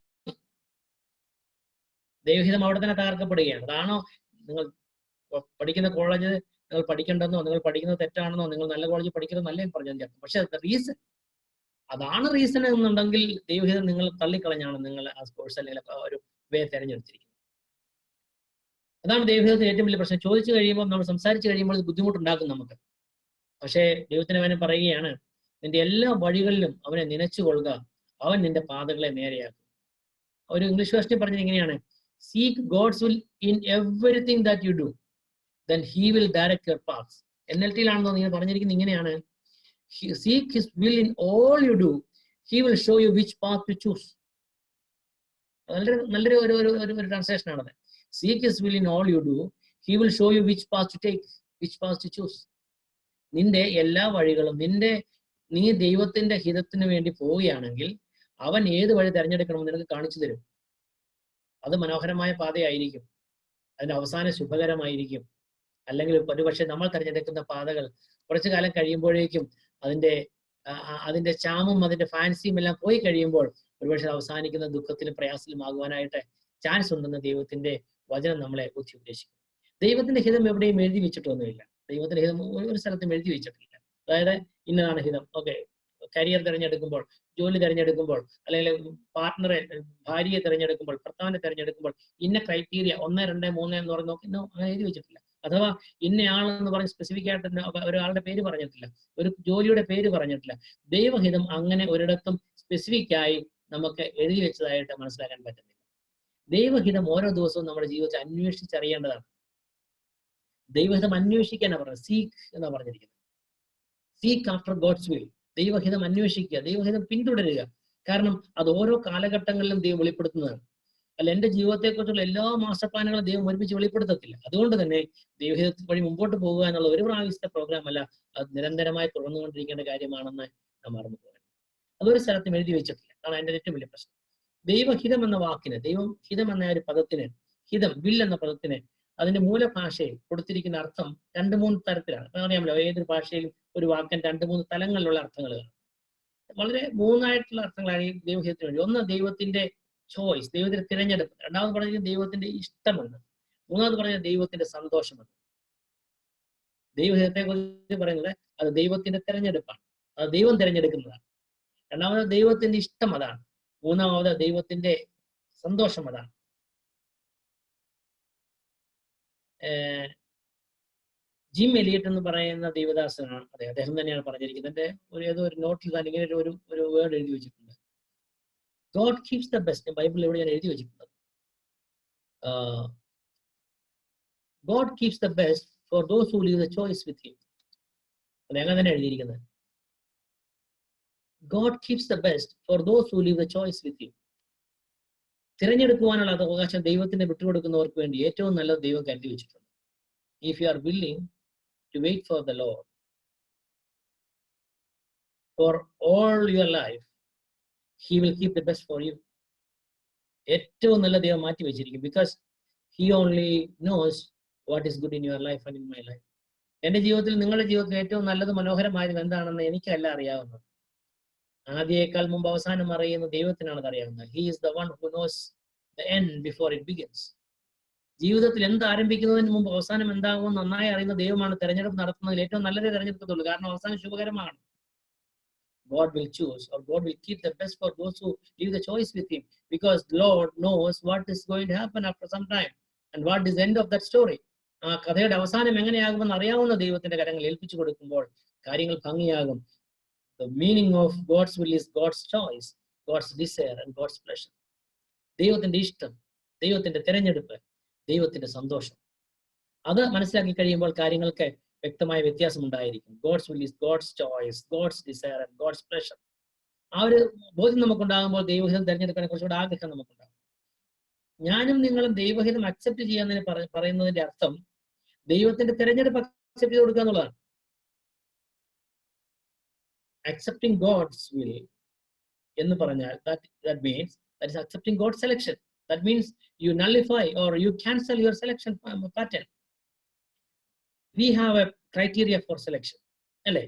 ദൈവഹിതം അവിടെ തന്നെ തകർക്കപ്പെടുകയാണ്. അതാണോ നിങ്ങൾ പഠിക്കുന്ന കോളേജ് നിങ്ങൾ പഠിക്കേണ്ടെന്നോ നിങ്ങൾ പഠിക്കുന്നത് തെറ്റാണെന്നോ നിങ്ങൾ നല്ല കോളേജിൽ പഠിക്കുന്നത് നല്ല പറഞ്ഞു ചേർക്കും. പക്ഷെ റീസൺ അതാണ് റീസൺ എന്നുണ്ടെങ്കിൽ ദൈവഹിതം നിങ്ങൾ തള്ളിക്കളഞ്ഞാണ് നിങ്ങൾ ആ കോഴ്സ് അല്ലെങ്കിൽ ഒരു വേ തിരഞ്ഞെടുത്തിരിക്കുന്നത്. അതാണ് ദൈവഹിതത്തിന് ഏറ്റവും വലിയ പ്രശ്നം. ചോദിച്ചു കഴിയുമ്പോൾ നമ്മൾ സംസാരിച്ച് കഴിയുമ്പോൾ അത് ബുദ്ധിമുട്ടുണ്ടാക്കും നമുക്ക്. പക്ഷേ ദൈവത്തിന് അവനെ പറയുകയാണ്, നിന്റെ എല്ലാ വഴികളിലും അവനെ നനച്ചുകൊള്ളുക, അവൻ നിന്റെ പാതകളെ നേരെയാക്കും. ഒരു ഇംഗ്ലീഷ് വേർഷനിൽ പറഞ്ഞത് ഇങ്ങനെയാണ്, seek God's will in everything that you do, then he will direct your paths. NLT-ലാണെന്നോ നിങ്ങൾ പറഞ്ഞിരിക്കുന്നത് ഇങ്ങനെയാണ്, seek his will in all you do, he will show you which path to choose. നല്ലൊരു ഒരു ട്രാൻസ്ലേഷൻ ആണത്. seek his will in all you do, he will show you which path to take, which path to choose. നിന്റെ എല്ലാ വഴികളും നീ ദൈവത്തിന്റെ ഹിതത്തിന് വേണ്ടി പോവുകയാണെങ്കിൽ അവൻ ഏത് വഴി തിരഞ്ഞെടുക്കണമെന്ന് നിനക്ക് കാണിച്ചു തരും. അത് മനോഹരമായ പാതയായിരിക്കും, അതിന്റെ അവസാനം ശുഭകരമായിരിക്കും. അല്ലെങ്കിൽ ഒരുപക്ഷെ നമ്മൾ തിരഞ്ഞെടുക്കുന്ന പാതകൾ കുറച്ചു കാലം കഴിയുമ്പോഴേക്കും അതിന്റെ ചാമും അതിന്റെ ഫാൻസിയും എല്ലാം പോയി കഴിയുമ്പോൾ ഒരുപക്ഷെ അവസാനിക്കുന്ന ദുഃഖത്തിലും പ്രയാസത്തിലും ആകുവാനായിട്ട് ചാൻസ് ഉണ്ടെന്ന് ദൈവത്തിന്റെ വചനം നമ്മളെ ഉപദേശിക്കും. ദൈവത്തിന്റെ ഹിതം എവിടെയും എഴുതി വെച്ചിട്ടൊന്നുമില്ല. ദൈവത്തിന്റെ ഹിതം ഒരു സ്ഥലത്തും എഴുതി വെച്ചിട്ടില്ല. അതായത് ഇന്നതാണ് ഹിതം. ഓക്കെ, കരിയർ തിരഞ്ഞെടുക്കുമ്പോൾ, ജോലി തിരഞ്ഞെടുക്കുമ്പോൾ, അല്ലെങ്കിൽ പാർട്ട്ണറെ ഭാര്യയെ തിരഞ്ഞെടുക്കുമ്പോൾ, ഭർത്താവിനെ തിരഞ്ഞെടുക്കുമ്പോൾ ഇന്ന ക്രൈറ്റീരിയ 1, 2, 3 എന്ന് പറഞ്ഞ് നോക്കി അങ്ങനെ എഴുതി വെച്ചിട്ടില്ല. അഥവാ ഇന്നയാളെന്ന് പറഞ്ഞ് സ്പെസിഫിക് ആയിട്ട് ഒരാളുടെ പേര് പറഞ്ഞിട്ടില്ല, ഒരു ജോലിയുടെ പേര് പറഞ്ഞിട്ടില്ല. ദൈവഹിതം അങ്ങനെ ഒരിടത്തും സ്പെസിഫിക് ആയി നമുക്ക് എഴുതി വെച്ചതായിട്ട് മനസ്സിലാക്കാൻ പറ്റുന്നില്ല. ദൈവഹിതം ഓരോ ദിവസവും നമ്മുടെ ജീവിതത്തിൽ അന്വേഷിച്ചറിയേണ്ടതാണ്. ദൈവഹിതം അന്വേഷിക്കാനാണ് പറഞ്ഞത്, സീക്ക് എന്നാ പറഞ്ഞിരിക്കുന്നത്. Seek after God's will. ദൈവഹിതം അന്വേഷിക്കുക, ദൈവഹിതം പിന്തുടരുക. കാരണം അത് ഓരോ കാലഘട്ടങ്ങളിലും ദൈവം വെളിപ്പെടുത്തുന്നതാണ്. അല്ല, എന്റെ ജീവിതത്തെക്കുറിച്ചുള്ള എല്ലാ മാസ്റ്റർ പ്ലാനുകളും ദൈവം ഒരുമിച്ച് വെളിപ്പെടുത്തത്തില്ല. അതുകൊണ്ട് തന്നെ ദൈവഹിതത്തിൽ വഴി മുമ്പോട്ട് പോകുക എന്നുള്ള ഒരു പ്രാവശ്യത്തെ പ്രോഗ്രാം അല്ല, അത് നിരന്തരമായി തുടർന്നുകൊണ്ടിരിക്കേണ്ട കാര്യമാണെന്ന് നാം മറന്നു പോകാൻ. അതൊരു സ്ഥലത്തും എഴുതി വെച്ചിട്ടില്ല. അതാണ് അതിന്റെ ഏറ്റവും വലിയ പ്രശ്നം. ദൈവഹിതം എന്ന വാക്കിന്, ദൈവം ഹിതം എന്ന ഒരു പദത്തിന്, ഹിതം വിൽ എന്ന പദത്തിന് അതിന്റെ മൂലഭാഷയിൽ കൊടുത്തിരിക്കുന്ന അർത്ഥം 2-3 തരത്തിലാണ്. അറിയാമല്ലോ, ഏതൊരു ഭാഷയിലും ഒരു വാക്കിന് 2-3 തലങ്ങളിലുള്ള അർത്ഥങ്ങൾ കാണും. വളരെ 3 ആയിട്ടുള്ള അർത്ഥങ്ങളാണ് ഈ ദൈവഹിതത്തിന് വേണ്ടി. ഒന്ന് ദൈവത്തിന്റെ ചോയ്സ്, ദൈവത്തിന്റെ തിരഞ്ഞെടുപ്പ്. രണ്ടാമത് പറഞ്ഞത് ദൈവത്തിന്റെ ഇഷ്ടമെന്ന്. മൂന്നാമത് പറഞ്ഞത് ദൈവത്തിന്റെ സന്തോഷമെന്ന്. ദൈവഹിതത്തെ കുറിച്ച് പറയുന്നത് അത് ദൈവത്തിന്റെ തിരഞ്ഞെടുപ്പാണ്, അത് ദൈവം തിരഞ്ഞെടുക്കുന്നതാണ്. രണ്ടാമത് ദൈവത്തിന്റെ ഇഷ്ടം അതാണ്. മൂന്നാമത് ദൈവത്തിന്റെ സന്തോഷം അതാണ്. ജിം എലിയറ്റ് എന്ന് പറയുന്ന ദൈവദാസനാണ്, അദ്ദേഹം തന്നെയാണ് പറഞ്ഞിരിക്കുന്നത്. എന്റെ ഏതോ ഒരു നോട്ടിൽ തന്നെ ഇങ്ങനെ ഒരു വേർഡ് എഴുതി വെച്ചിട്ടുണ്ട്, ഗോഡ് കീപ്സ് ദ ബെസ്റ്റ്. ബൈബിളിൽ എവിടെ ഞാൻ എഴുതി വെച്ചിട്ടുണ്ട്, God keeps the best for those who leave the choice with him. അത് അങ്ങനെ തന്നെ എഴുതിയിരിക്കുന്നത്, God keeps the best for those who leave the choice with him. തിരഞ്ഞെടുക്കുവാനുള്ള അത് അവകാശം ദൈവത്തിന് വിട്ടുകൊടുക്കുന്നവർക്ക് വേണ്ടി ഏറ്റവും നല്ലത് ദൈവം കരുതി വെച്ചിട്ടുണ്ട്. If you are willing to wait for the Lord for all your life, he will keep the best for you. ഏറ്റവും നല്ല ദൈവം മാറ്റി വെച്ചിരിക്കും. Because he only knows what is good in your life and in my life. എന്റെ ജീവിതത്തിൽ നിങ്ങളുടെ ജീവിതത്തിൽ ഏറ്റവും നല്ലത് മനോഹരമായത് എന്താണെന്ന് എനിക്കല്ല അറിയാവുന്നത്. ആദ്യേക്കാൾ മുമ്പ് അവസാനം അറിയുന്ന ദൈവത്തിനാണ് അത് അറിയാവുന്നത്. He is the one who knows the end before it begins. ജീവിതത്തിൽ എന്ത് ആരംഭിക്കുന്നതിന് മുമ്പ് അവസാനം എന്താകുമെന്ന് നന്നായി അറിയുന്ന ദൈവമാണ് തെരഞ്ഞെടുപ്പ് നടത്തുന്നതിൽ ഏറ്റവും നല്ലതേ തെരഞ്ഞെടുക്കത്തുള്ളൂ. കാരണം അവസാനം ശുഭകരമാണ്. God will choose, or God will keep the best for those who leave the choice with him, because the Lord knows what is going to happen after some time and what is the end of that story. ആ കഥയുടെ അവസാനം എങ്ങനെയാകുമെന്ന് അറിയാവുന്ന ദൈവത്തിന്റെ കരങ്ങൾ ഏൽപ്പിച്ചു കൊടുക്കുമ്പോൾ കാര്യങ്ങൾ ഭംഗിയാകും. The meaning of God's will is God's choice, God's desire and God's pleasure. ദൈവത്തിന്റെ ഇഷ്ടം, ദൈവത്തിന്റെ തെരഞ്ഞെടുപ്പ്, ദൈവത്തിന്റെ സന്തോഷം. അത് മനസ്സിലാക്കി കഴിയുമ്പോൾ കാര്യങ്ങൾക്ക് വ്യക്തമായ വ്യത്യാസം ഉണ്ടായിരിക്കും. God's will is God's choice, God's desire and God's pleasure. ആ ഒരു ബോധ്യം നമുക്കുണ്ടാകുമ്പോൾ ദൈവഹിതം തിരഞ്ഞെടുക്കാൻ കുറച്ചുകൂടെ ആഗ്രഹം നമുക്കുണ്ടാകും. ഞാനും നിങ്ങളും ദൈവഹിതം അക്സെപ്റ്റ് ചെയ്യാന്നതിന് പറയുന്നതിന്റെ അർത്ഥം ദൈവത്തിന്റെ തിരഞ്ഞെടുപ്പ് അക്സെപ്റ്റ് ചെയ്ത് കൊടുക്കുക എന്നുള്ളതാണ്. അക്സെപ്റ്റിംഗ് ഗോഡ്സ് വിൽ എന്ന് പറഞ്ഞാൽ that means that is accepting God's selection. That means you nullify or you cancel your selection pattern. We have a criteria for selection. അല്ലേ?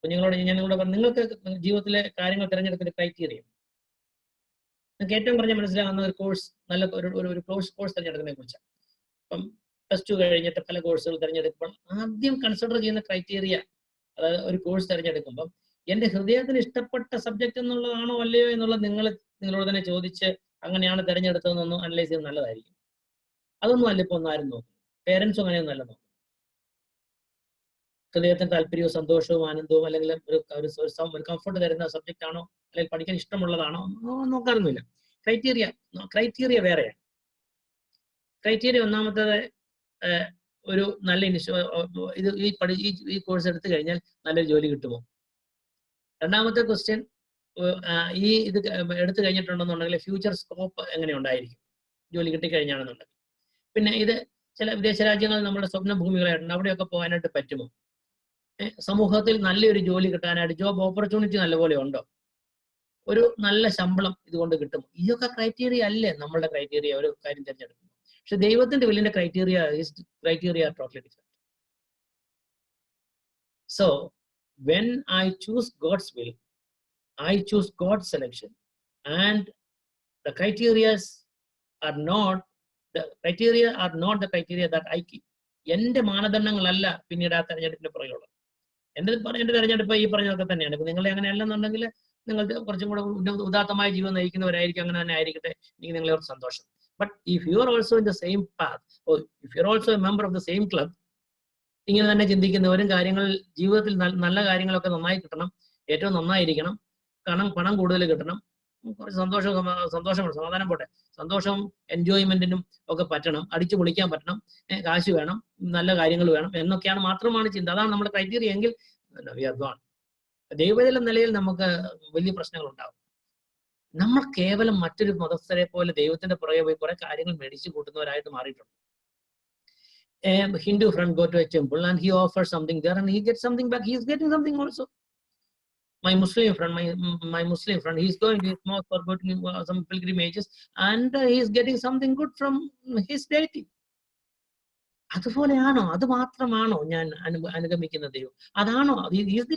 കുഞ്ഞുങ്ങളോട് ഞാൻ നിങ്ങളോട് പറഞ്ഞു, നിങ്ങൾക്ക് ജീവിതത്തിലെ കാര്യങ്ങൾ തിരഞ്ഞെടുക്കുന്ന ക്രൈറ്റീരിയ, നിങ്ങൾക്ക് ഏറ്റവും പറഞ്ഞാൽ മനസ്സിലാകുന്ന ഒരു കോഴ്സ്, നല്ല ഒരു കോഴ്സ് തിരഞ്ഞെടുക്കുന്നതിനെ കുറിച്ചാണ്. ഇപ്പം +2 കഴിഞ്ഞിട്ട് പല കോഴ്സുകൾ തിരഞ്ഞെടുക്കുമ്പോൾ ആദ്യം കൺസിഡർ ചെയ്യുന്ന ക്രൈറ്റീരിയ, അതായത് ഒരു കോഴ്സ് തിരഞ്ഞെടുക്കുമ്പോൾ എന്റെ ഹൃദയത്തിന് ഇഷ്ടപ്പെട്ട സബ്ജക്ട് എന്നുള്ളതാണോ അല്ലയോ എന്നുള്ളത് നിങ്ങളോട് തന്നെ ചോദിച്ച് അങ്ങനെയാണ് തിരഞ്ഞെടുത്തതെന്നൊന്നും അനലൈസ് ചെയ്യുന്നത് നല്ലതായിരിക്കും. അതൊന്നും അല്ല ഇപ്പോൾ ഒന്നും ആരും നോക്കും. പേരൻസും അങ്ങനെയൊന്നും അല്ല നോക്കും. ഹൃദയത്തിന് താല്പര്യവും സന്തോഷവും ആനന്ദവും അല്ലെങ്കിൽ ഒരു കംഫർട്ട് തരുന്ന സബ്ജക്റ്റ് ആണോ അല്ലെങ്കിൽ പഠിക്കാൻ ഇഷ്ടമുള്ളതാണോ നോക്കാറൊന്നുമില്ല. ക്രൈറ്റീരിയ വേറെയാണ്. ക്രൈറ്റീരിയ ഒന്നാമത്തേത് ഒരു നല്ല ഈ കോഴ്സ് എടുത്തു കഴിഞ്ഞാൽ നല്ലൊരു ജോലി കിട്ടുമോ. രണ്ടാമത്തെ ക്വസ്റ്റ്യൻ, ഇത് എടുത്തു കഴിഞ്ഞിട്ടുണ്ടെന്നുണ്ടെങ്കിൽ ഫ്യൂച്ചർ സ്കോപ്പ് എങ്ങനെ ഉണ്ടായിരിക്കും ജോലി കിട്ടിക്കഴിഞ്ഞാണെന്നുണ്ടെങ്കിൽ. പിന്നെ ഇത് ചില വിദേശ രാജ്യങ്ങളിൽ നമ്മുടെ സ്വപ്ന ഭൂമികളായിട്ടുണ്ട്, അവിടെയൊക്കെ പോകാനായിട്ട് പറ്റുമോ. സമൂഹത്തിൽ നല്ലൊരു ജോലി കിട്ടാനായിട്ട് ജോബ് ഓപ്പർച്യൂണിറ്റി നല്ലപോലെ ഉണ്ടോ, ഒരു നല്ല ശമ്പളം ഇതുകൊണ്ട് കിട്ടും. ഇതൊക്കെ ക്രൈറ്റീരിയ അല്ലേ നമ്മളുടെ ക്രൈറ്റീരിയ ഒരു കാര്യം തിരഞ്ഞെടുക്കും. പക്ഷെ ദൈവത്തിന്റെ വില്ലിന്റെ criteria totally different. So when I choose God's will, I choose God's selection, and the criteria are not the criteria that I keep. എന്റെ മാനദണ്ഡങ്ങളല്ല പിന്നീട് ആ തെരഞ്ഞെടുപ്പിന്റെ പുറകെയുള്ളത്. എന്റെ തെരഞ്ഞെടുപ്പ് ഈ പറഞ്ഞതൊക്കെ തന്നെയാണ്. ഇപ്പൊ നിങ്ങളെ അങ്ങനെ അല്ലെന്നുണ്ടെങ്കിൽ നിങ്ങൾ കുറച്ചും കൂടെ ഉദാത്തമായ ജീവിതം നയിക്കുന്നവരായിരിക്കും. അങ്ങനെ തന്നെ ആയിരിക്കട്ടെ, എനിക്ക് നിങ്ങളെ ഓർത്ത് സന്തോഷം. But if you are also in the same path, or if you are also A member of the same club, ഇങ്ങനെ തന്നെ ചിന്തിക്കുന്നവരും കാര്യങ്ങൾ ജീവിതത്തിൽ നല്ല കാര്യങ്ങളൊക്കെ നന്നായി കിട്ടണം, ഏറ്റവും നന്നായിരിക്കണം, പണം കൂടുതൽ കിട്ടണം, കുറച്ച് സന്തോഷം സമാധാനം പോട്ടെ, സന്തോഷവും എൻജോയ്മെന്റിനും ഒക്കെ പറ്റണം, അടിച്ചു പൊളിക്കാൻ പറ്റണം, കാശ് വേണം, നല്ല കാര്യങ്ങൾ വേണം എന്നൊക്കെയാണ് മാത്രമാണ് ചിന്ത. അതാണ് നമ്മുടെ ക്രൈറ്റീരിയ എങ്കിൽ വി ആർ ഗോൺ. ദൈവജന നിലയിൽ നമുക്ക് വലിയ പ്രശ്നങ്ങൾ ഉണ്ടാവും. നമ്മൾ കേവലം മറ്റൊരു മതസ്ഥരെ പോലെ ദൈവത്തിന്റെ പുറകെ പോയി കുറെ കാര്യങ്ങൾ മേടിച്ചു കൂട്ടുന്നവരായിട്ട് മാറിയിട്ടുണ്ട്. A Hindu friend go to a temple and he offers something there and he gets something back. He is getting something also. My Muslim friend, he is going to his mosque for going some pilgrimages and he is getting something good from his deity. അതുപോലെയാണോ, അത് മാത്രമാണോ ഞാൻ അനുഗമിക്കുന്ന ദൈവം? അതാണോ, is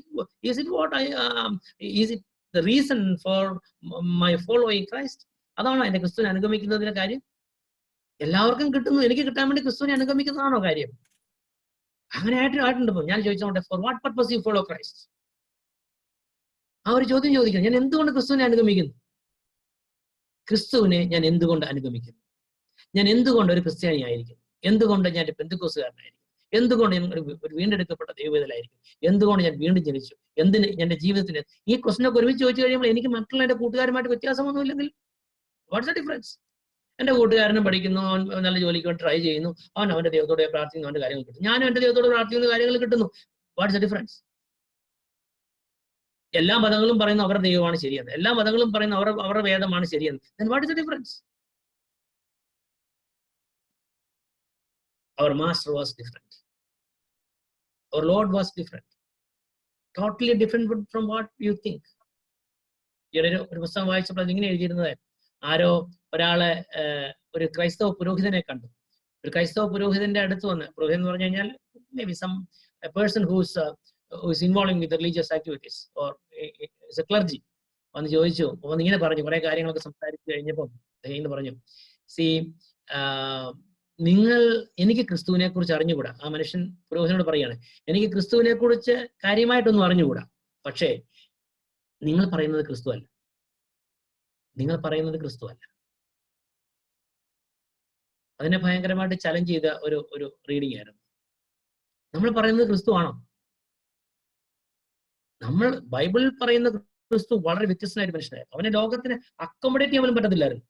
it the reason for my following Christ? അതാണോ എന്റെ ക്രിസ്തുവിനെ അനുഗമിക്കുന്നതിന്റെ കാര്യം? എല്ലാവർക്കും കിട്ടുന്നു, എനിക്ക് കിട്ടാൻ വേണ്ടി ക്രിസ്തുവിനെ അനുഗമിക്കുന്നതാണോ കാര്യം? അങ്ങനെ ആയിട്ടുണ്ടോ? ഞാൻ ചോദിച്ചോട്ടെ, for what purpose you follow Christ? ആ ഒരു ചോദ്യം ചോദിക്കണം. ഞാൻ എന്തുകൊണ്ട് ക്രിസ്തുവിനെ അനുഗമിക്കുന്നു? ക്രിസ്തുവിനെ ഞാൻ എന്തുകൊണ്ട് അനുഗമിക്കുന്നു? ഞാൻ എന്തുകൊണ്ട് ഒരു ക്രിസ്ത്യാനി ആയിരിക്കും? എന്തുകൊണ്ട് ഞാൻ പെന്തക്കോസ്തുകാരനായിരിക്കും? എന്തുകൊണ്ട് ഞാൻ ഒരു വീണ്ടെടുക്കപ്പെട്ട ദൈവവേദലായിരിക്കും? എന്തുകൊണ്ട് ഞാൻ വീണ്ടും ജനിച്ചു? എന്തിന് എന്റെ ജീവിതത്തിന്? ഈ ക്വസ്റ്റനൊക്കെ ഒരുമിച്ച് ചോദിച്ചു കഴിയുമ്പോൾ എനിക്ക് മറ്റുള്ള എന്റെ കൂട്ടുകാരുമായിട്ട് വ്യത്യാസമൊന്നുമില്ലെങ്കിൽ വാട്ട്സ് ദ ഡിഫറൻസ്? എന്റെ കൂട്ടുകാരനും പഠിക്കുന്നു, നല്ല ജോലിക്ക് വേണ്ടി ട്രൈ ചെയ്യുന്നു, അവന്റെ ദൈവത്തോടെ പ്രാർത്ഥിക്കുന്നു, അവന്റെ കാര്യങ്ങൾ കിട്ടും. ഞാനും എന്റെ ദൈവത്തോട് പ്രാർത്ഥിക്കുന്ന കാര്യങ്ങൾ കിട്ടുന്നു. What's the difference? എല്ലാ മതങ്ങളും പറയുന്ന അവരുടെ ദൈവമാണ് ശരിയെന്ന്, എല്ലാ മതങ്ങളും പറയുന്ന അവരുടെ വേദമാണ് ശരിയെന്ന്. then what is the difference? Our master was different. Our Lord was different. Totally different from what you think. ഒരു പുസ്തകം വായിച്ചപ്പോൾ ഇങ്ങനെ എഴുതിയിരുന്നത്, ആരോ ഒരാളെ ഒരു ക്രൈസ്തവ പുരോഹിതനെ കണ്ടു. ഒരു ക്രൈസ്തവ പുരോഹിതന്റെ അടുത്ത് വന്ന്, പുരോഹിതൻ എന്ന് പറഞ്ഞു കഴിഞ്ഞാൽ maybe some person who's involving with religious activities or a clergy വന്ന് ചോദിച്ചു. അപ്പൊ ഇങ്ങനെ പറഞ്ഞു, കുറെ കാര്യങ്ങളൊക്കെ സംസാരിച്ചു കഴിഞ്ഞപ്പോൾ ഇങ്ങനെ പറഞ്ഞു, സി എനിക്ക് ക്രിസ്തുവിനെ കുറിച്ച് അറിഞ്ഞുകൂടാ. ആ മനുഷ്യൻ പുരോഹിതനോട് പറയാണ്, എനിക്ക് ക്രിസ്തുവിനെ കുറിച്ച് കാര്യമായിട്ടൊന്നും അറിഞ്ഞുകൂടാ, പക്ഷേ നിങ്ങൾ പറയുന്നത് ക്രിസ്തു അല്ല, നിങ്ങൾ പറയുന്നത് ക്രിസ്തു അല്ല. അതിനെ ഭയങ്കരമായിട്ട് ചലഞ്ച് ചെയ്ത ഒരു റീഡിംഗ് ആയിരുന്നു. നമ്മൾ പറയുന്നത് ക്രിസ്തു ആണോ? നമ്മൾ ബൈബിളിൽ പറയുന്ന ക്രിസ്തു വളരെ വ്യത്യസ്തനായിട്ട് മനുഷ്യനായിരുന്നു. അവനെ ലോകത്തിന് അക്കോമഡേറ്റ് ചെയ്യാൻ പോലും പറ്റത്തില്ലായിരുന്നു.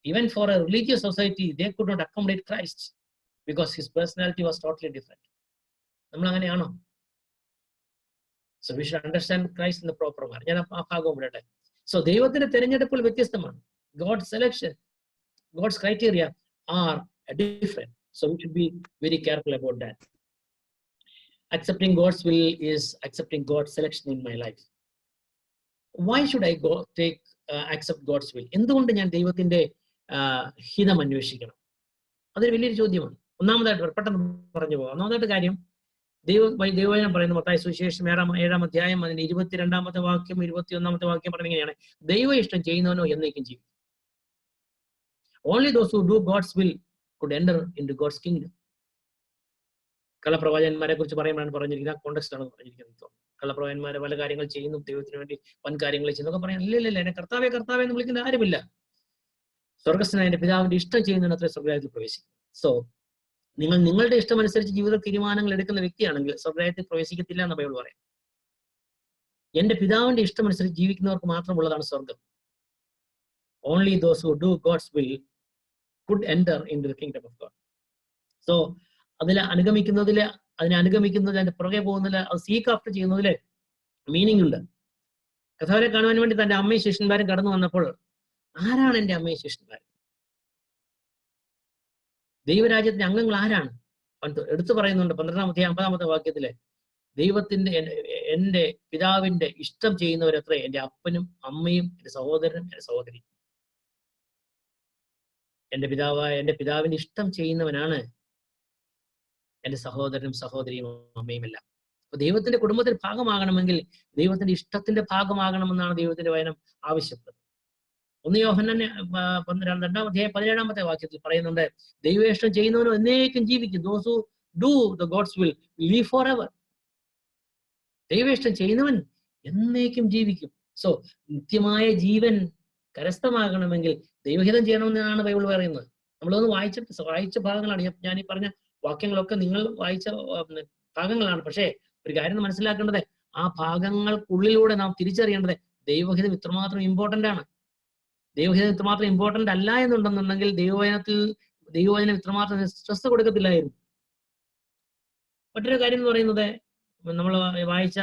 Even for a religious society, they could not accommodate Christ because his personality was totally different. നമ്മൾ അങ്ങനെയാണോ? So we should understand Christ in the proper manner. ഞാൻ ആ ഭാഗം വിടട്ടെ. So ദൈവത്തിന്റെ തിരഞ്ഞെടുപ്പുകൾ വ്യത്യസ്തമാണ്. God's selection, God's criteria are different. So we should be very careful about that. Accepting God's will is accepting God's selection in my life. Why should I accept God's will? എന്തുകൊണ്ട് ഞാൻ ദൈവത്തിന്റെ ഹിതം അന്വേഷിക്കണം? അതൊരു വലിയൊരു ചോദ്യമാണ്. ഒന്നാമതായിട്ട് പെട്ടെന്ന് പറഞ്ഞു പോകാം. ഒന്നാമതായിട്ട് കാര്യം, ദൈവവചനം പറയുന്ന മത്തായി സുവിശേഷം 7-ാം അധ്യായം അതിന്റെ 22-ാമത്തെ വാക്യം 21-ാമത്തെ വാക്യം പറയുന്നത് ഇങ്ങനെയാണ്, ദൈവ ഇഷ്ടം ചെയ്യുന്നവനോ എന്നേക്കും ജീവിക്കും. Only those who do God's will could enter into God's kingdom. കള്ളപ്രവാചകന്മാരെ കുറിച്ച് പറയുമ്പോഴാണ് പറഞ്ഞിരിക്കുന്നത്, ആ കോണ്ടക്സ്റ്റാണ് പറഞ്ഞിരിക്കുന്നത്. കള്ളപ്രവാചകന്മാരെ പല കാര്യങ്ങൾ ചെയ്യുന്നു, ദൈവത്തിന് വേണ്ടി വൻ കാര്യങ്ങൾ ചെയ്യുന്നൊക്കെ പറയാം. ഇല്ല, എന്നെ കർത്താവെ കർത്താവെ എന്ന് വിളിക്കുന്ന ആരുമില്ല. സ്വർഗസ്ഥനായ എന്റെ പിതാവിന്റെ ഇഷ്ടം ചെയ്യുന്നതിന് അത്ര സ്വർഗരാജ്യത്തിൽ പ്രവേശിക്കും. സോ നിങ്ങൾ നിങ്ങളുടെ ഇഷ്ടമനുസരിച്ച് ജീവിത തീരുമാനങ്ങൾ എടുക്കുന്ന വ്യക്തിയാണെങ്കിൽ സ്വർഗരാജ്യത്തിൽ പ്രവേശിക്കത്തില്ല എന്ന് ബൈബിൾ പറയാം. എന്റെ പിതാവിന്റെ ഇഷ്ടമനുസരിച്ച് ജീവിക്കുന്നവർക്ക് മാത്രമുള്ളതാണ് സ്വർഗം. Only those who do God's will could enter into the kingdom of God. So അതിനെ അനുഗമിക്കുന്നതിന് അതിന്റെ പുറകെ പോകുന്നതില്, അത് സീക്ക് ആഫ്റ്റർ ചെയ്യുന്നതില് മീനിങ് ഉണ്ട്. കർത്താവിനെ കാണുവാൻ വേണ്ടി തന്റെ അമ്മയും ശിഷ്യന്മാരും കടന്നു വന്നപ്പോൾ, ആരാണ് എന്റെ അമ്മയും ശിഷ്യന്മാരും? ദൈവരാജ്യത്തിന്റെ അംഗങ്ങൾ ആരാണ്? എടുത്തു പറയുന്നുണ്ട് 12-ാമത്തെ 50-ാമത്തെ വാക്യത്തില്, ദൈവത്തിന്റെ എന്റെ പിതാവിന്റെ ഇഷ്ടം ചെയ്യുന്നവരത്രേ എന്റെ അപ്പനും അമ്മയും എന്റെ സഹോദരനും എന്റെ സഹോദരിയും. എന്റെ പിതാവിന്റെ ഇഷ്ടം ചെയ്യുന്നവനാണ് എന്റെ സഹോദരനും സഹോദരിയും അമ്മയും എല്ലാം. അപ്പൊ ദൈവത്തിന്റെ കുടുംബത്തിൽ ഭാഗമാകണമെങ്കിൽ ദൈവത്തിന്റെ ഇഷ്ടത്തിന്റെ ഭാഗമാകണമെന്നാണ് ദൈവത്തിന്റെ വചനം ആവശ്യപ്പെടുന്നത്. 1 യോഹന്നാൻ 2-ാം അധ്യായം 17-ാമത്തെ വാക്യത്തിൽ പറയുന്നുണ്ട്, ദൈവേഷ്ടം ചെയ്യുന്നവനോ എന്നേക്കും ജീവിക്കും. Those who do the God's will live forever. ദൈവേഷ്ടം ചെയ്യുന്നവൻ എന്നേക്കും ജീവിക്കും. സോ നിത്യമായ ജീവൻ കരസ്ഥമാകണമെങ്കിൽ ദൈവഹിതം ചെയ്യണമെന്നാണ് ബൈബിൾ പറയുന്നത്. നമ്മളൊന്ന് വായിച്ച ഭാഗങ്ങളാണ് ഞാൻ ഈ പറഞ്ഞ വാക്യങ്ങളൊക്കെ നിങ്ങൾ വായിച്ച ഭാഗങ്ങളാണ്. പക്ഷേ ഒരു കാര്യം മനസ്സിലാക്കേണ്ടത്, ആ ഭാഗങ്ങൾക്കുള്ളിലൂടെ നാം തിരിച്ചറിയേണ്ടത് ദൈവഹിതം ഇത്രമാത്രം ഇമ്പോർട്ടന്റ് ആണ്. ദൈവഹിതം ഇത്രമാത്രം ഇമ്പോർട്ടന്റ് അല്ല എന്നുണ്ടെന്നുണ്ടെങ്കിൽ ദൈവവചനം ഇത്രമാത്രം സ്ട്രെസ് കൊടുക്കത്തില്ലായിരുന്നു. മറ്റൊരു കാര്യം എന്ന് പറയുന്നത്, നമ്മൾ വായിച്ച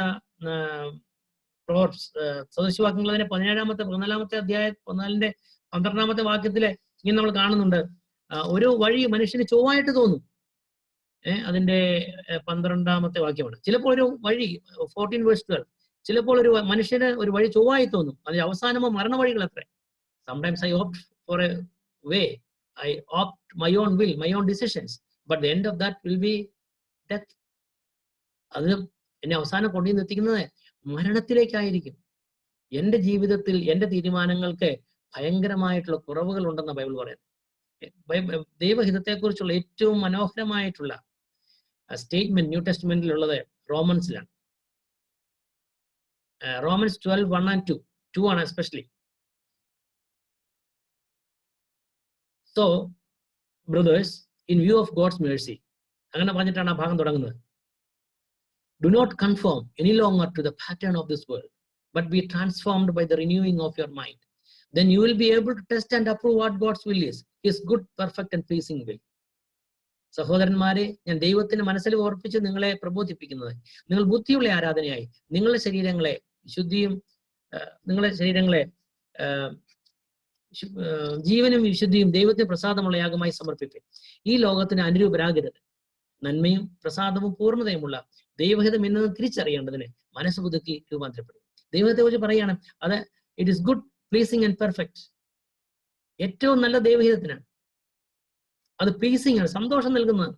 സദൃശവാക്യങ്ങൾ അതിന്റെ 14-ാമത്തെ അധ്യായം 14-ന്റെ 12-ാമത്തെ വാക്യത്തില് ഇങ്ങനെ നമ്മൾ കാണുന്നുണ്ട്, ഒരു വഴി മനുഷ്യന് ചൊവ്വായിട്ട് തോന്നും. അതിന്റെ 12-ാമത്തെ വാക്യമാണ്. ചിലപ്പോൾ ഒരു വഴി 14:12, ചിലപ്പോൾ ഒരു മനുഷ്യന് ഒരു വഴി ചൊവ്വായി തോന്നും, അതിന്റെ അവസാനമോ മരണവഴികൾ അത്രേ. Sometimes I opt for a way, I opt my own will, my own decisions, but the end of that will be death. അത് എന്നെ അവസാനം കൊണ്ടുവന്ന് എത്തിക്കുന്നത് മരണത്തിലേക്കായിരിക്കും. എന്റെ ജീവിതത്തിൽ എന്റെ തീരുമാനങ്ങൾക്ക് ഭയങ്കരമായിട്ടുള്ള കുറവുകൾ ഉണ്ടെന്ന ബൈബിൾ പറയുന്നത്. ദൈവഹിതത്തെക്കുറിച്ചുള്ള ഏറ്റവും മനോഹരമായിട്ടുള്ള സ്റ്റേറ്റ്മെന്റ് ന്യൂ ടെസ്റ്റ്മെന്റിലുള്ളത് റോമൻസിലാണ്. റോമൻസ് 12:1 and 2 ആണ് especially. So, brothers, in view of God's mercy, അങ്ങനെ പറഞ്ഞിട്ടാണ് ആ ഭാഗം തുടങ്ങുന്നത്. Do not conform any longer to the pattern of this world, but be transformed by the renewing of your mind. Then you will be able to test and approve what God's will is, His good, perfect and pleasing will. സഹോദരന്മാരെ, ഞാൻ ദൈവത്തിന്റെ മനസ്സിൽ ഓർപ്പിച്ച് നിങ്ങളെ പ്രബോധിപ്പിക്കുന്നത്, നിങ്ങൾ ബുദ്ധിയുള്ള ആരാധനയായി നിങ്ങളുടെ ശരീരങ്ങളെ ജീവനും വിശുദ്ധിയും ദൈവത്തിന് പ്രസാദമുള്ള യാഗമായി സമർപ്പിക്കുക. ഈ ലോകത്തിന് അനുരൂപരാകരുത്. നന്മയും പ്രസാദവും പൂർണ്ണതയുമുള്ള ദൈവഹിതം എന്നത് തിരിച്ചറിയേണ്ടതിന് മനസ്സ് പുതുക്കി രൂപാന്തരപ്പെടും. ദൈവത്തെ കുറിച്ച് പറയുകയാണ്, അത് it is good, pleasing and perfect. ഏറ്റവും നല്ല ദൈവഹിതത്തിനാണ്. അത് പ്ലീസിങ് ആണ്, സന്തോഷം നൽകുന്നതാണ്,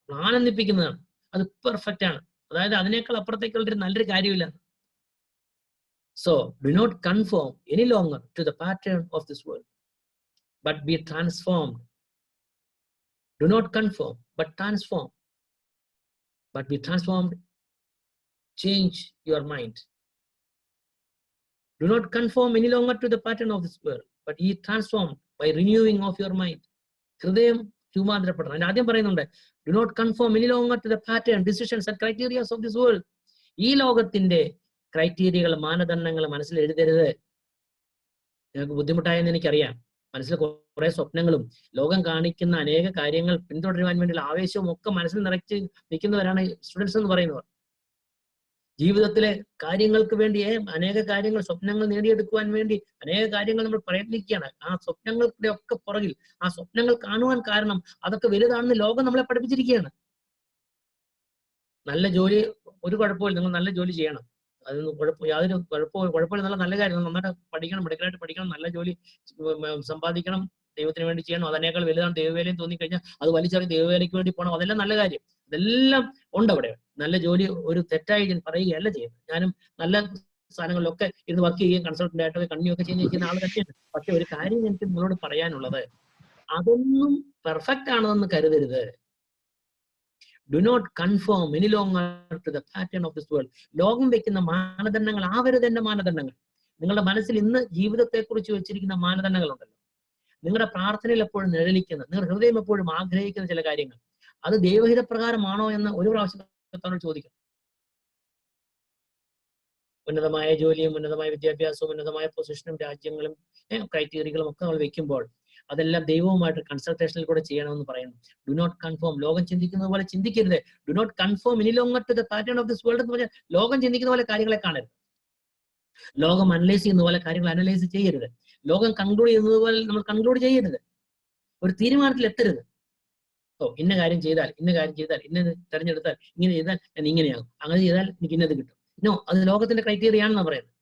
ആനന്ദിപ്പിക്കുന്നതാണ്, അത് പെർഫെക്റ്റ് ആണ്. അതായത് അതിനേക്കാൾ അപ്പുറത്തേക്കുള്ളൊരു നല്ലൊരു കാര്യമില്ല. So do not conform any longer to the pattern of this world, but be transformed. Do not conform, but transform. But be transformed. Change your mind. Do not conform any longer to the pattern of this world, but be transformed by renewing of your mind. ഹൃദയം രൂപാന്തരപ്പെടണം. അതിന് ആദ്യം പറയുന്നുണ്ട്, do not conform any longer to the pattern, decisions and criteria of this world. ഈ ലോകത്തിന്റെ ക്രൈറ്റീരിയകൾ, മാനദണ്ഡങ്ങൾ മനസ്സിൽ എഴുതരുത്. നിങ്ങൾക്ക് ബുദ്ധിമുട്ടായെന്ന് എനിക്കറിയാം. മനസ്സിൽ കുറെ സ്വപ്നങ്ങളും ലോകം കാണിക്കുന്ന അനേക കാര്യങ്ങൾ പിന്തുടരുവാൻ വേണ്ടിയുള്ള ആവേശവും ഒക്കെ മനസ്സിൽ നിറച്ച് നിൽക്കുന്നവരാണ് സ്റ്റുഡൻസ് എന്ന് പറയുന്നവർ. ജീവിതത്തിലെ കാര്യങ്ങൾക്ക് വേണ്ടി അനേക കാര്യങ്ങൾ, സ്വപ്നങ്ങൾ നേടിയെടുക്കുവാൻ വേണ്ടി അനേക കാര്യങ്ങൾ നമ്മൾ പ്രയത്നിക്കുകയാണ്. ആ സ്വപ്നങ്ങളുടെ ഒക്കെ പുറകിൽ ആ സ്വപ്നങ്ങൾ കാണുവാൻ കാരണം അതൊക്കെ വലുതാണെന്ന് ലോകം നമ്മളെ പഠിപ്പിച്ചിരിക്കുകയാണ്. നല്ല ജോലി ഒരു കുഴപ്പമില്ല, നിങ്ങൾ നല്ല ജോലി ചെയ്യണം, അതൊന്നും യാതൊരു കുഴപ്പമില്ല, നല്ല കാര്യം, നന്നായിട്ട് പഠിക്കണം, മെഡിക്കലായിട്ട് പഠിക്കണം, നല്ല ജോലി സമ്പാദിക്കണം, ദൈവത്തിന് വേണ്ടി ചെയ്യണം, അതിനേക്കാൾ വലുതാണ് ദൈവവേലയും തോന്നിക്കഴിഞ്ഞാൽ അത് വലിച്ചറിഞ്ഞ് ദൈവവേലയ്ക്ക് വേണ്ടി പോകണം, അതെല്ലാം നല്ല കാര്യം, അതെല്ലാം ഉണ്ട് അവിടെ. നല്ല ജോലി ഒരു തെറ്റായി ഞാൻ പറയുകയല്ല ചെയ്യുന്നത്. ഞാനും നല്ല സ്ഥാനങ്ങളിലൊക്കെ ഇരുന്ന് വർക്ക് ചെയ്യുകയും കൺസൾട്ടന്റ് ആയിട്ടൊക്കെ കണ്ണിയൊക്കെ ചെയ്യുന്ന ആൾ തന്നെയാണ്. പക്ഷെ ഒരു കാര്യം എനിക്ക് നിങ്ങളോട് പറയാനുള്ളത്, അതൊന്നും പെർഫെക്റ്റ് ആണെന്ന് കരുതരുത്. Do not conform any longer to the pattern of this world. ലോകം വെക്കുന്ന മാനദണ്ഡങ്ങൾ ആവരുത് എന്റെ മാനദണ്ഡങ്ങൾ. നിങ്ങളുടെ മനസ്സിൽ ഇന്ന് ജീവിതത്തെക്കുറിച്ച് വെച്ചിരിക്കുന്ന മാനദണ്ഡങ്ങളുണ്ടല്ലോ, നിങ്ങളുടെ പ്രാർത്ഥനയിൽ എപ്പോഴും നിഴലിക്കുന്ന, നിങ്ങളുടെ ഹൃദയം എപ്പോഴും ആഗ്രഹിക്കുന്ന ചില കാര്യങ്ങൾ, അത് ദൈവഹിത പ്രകാരമാണോ എന്ന് ഒരു പ്രാവശ്യം ചോദിക്കണം. ഉന്നതമായ ജോലിയും ഉന്നതമായ വിദ്യാഭ്യാസവും ഉന്നതമായ പൊസിഷനും രാജ്യങ്ങളും ക്രൈറ്റീരിയകളും ഒക്കെ നമ്മൾ വെക്കുമ്പോൾ അതെല്ലാം ദൈവവുമായിട്ട് കൺസൾട്ടേഷനിൽ കൂടെ ചെയ്യണമെന്ന് പറയുന്നു. ഡു നോട്ട് കൺഫേം, ലോകം ചിന്തിക്കുന്നത് പോലെ ചിന്തിക്കരുത്. Do not confirm any longer to the pattern of this world എന്ന് പറഞ്ഞാൽ ലോകം ചിന്തിക്കുന്ന പോലെ കാര്യങ്ങളെ കാണരുത്. ലോകം അനലൈസ് ചെയ്യുന്ന പോലെ കാര്യങ്ങൾ അനലൈസ് ചെയ്യരുത്. ലോകം കൺക്ലൂഡ് ചെയ്യുന്നത് പോലെ നമ്മൾ കൺക്ലൂഡ് ചെയ്യരുത്. ഒരു തീരുമാനത്തിൽ എത്തരുത്. ഇന്ന കാര്യം ചെയ്താൽ ഇന്നത് തെരഞ്ഞെടുത്താൽ ഇങ്ങനെ ചെയ്താൽ ഞാൻ ഇങ്ങനെയാകും, അങ്ങനെ ചെയ്താൽ എനിക്ക് ഇന്നത് കിട്ടും. നോ, അത് ലോകത്തിന്റെ ക്രൈറ്റീരിയ ആണെന്ന് പറയുന്നത്.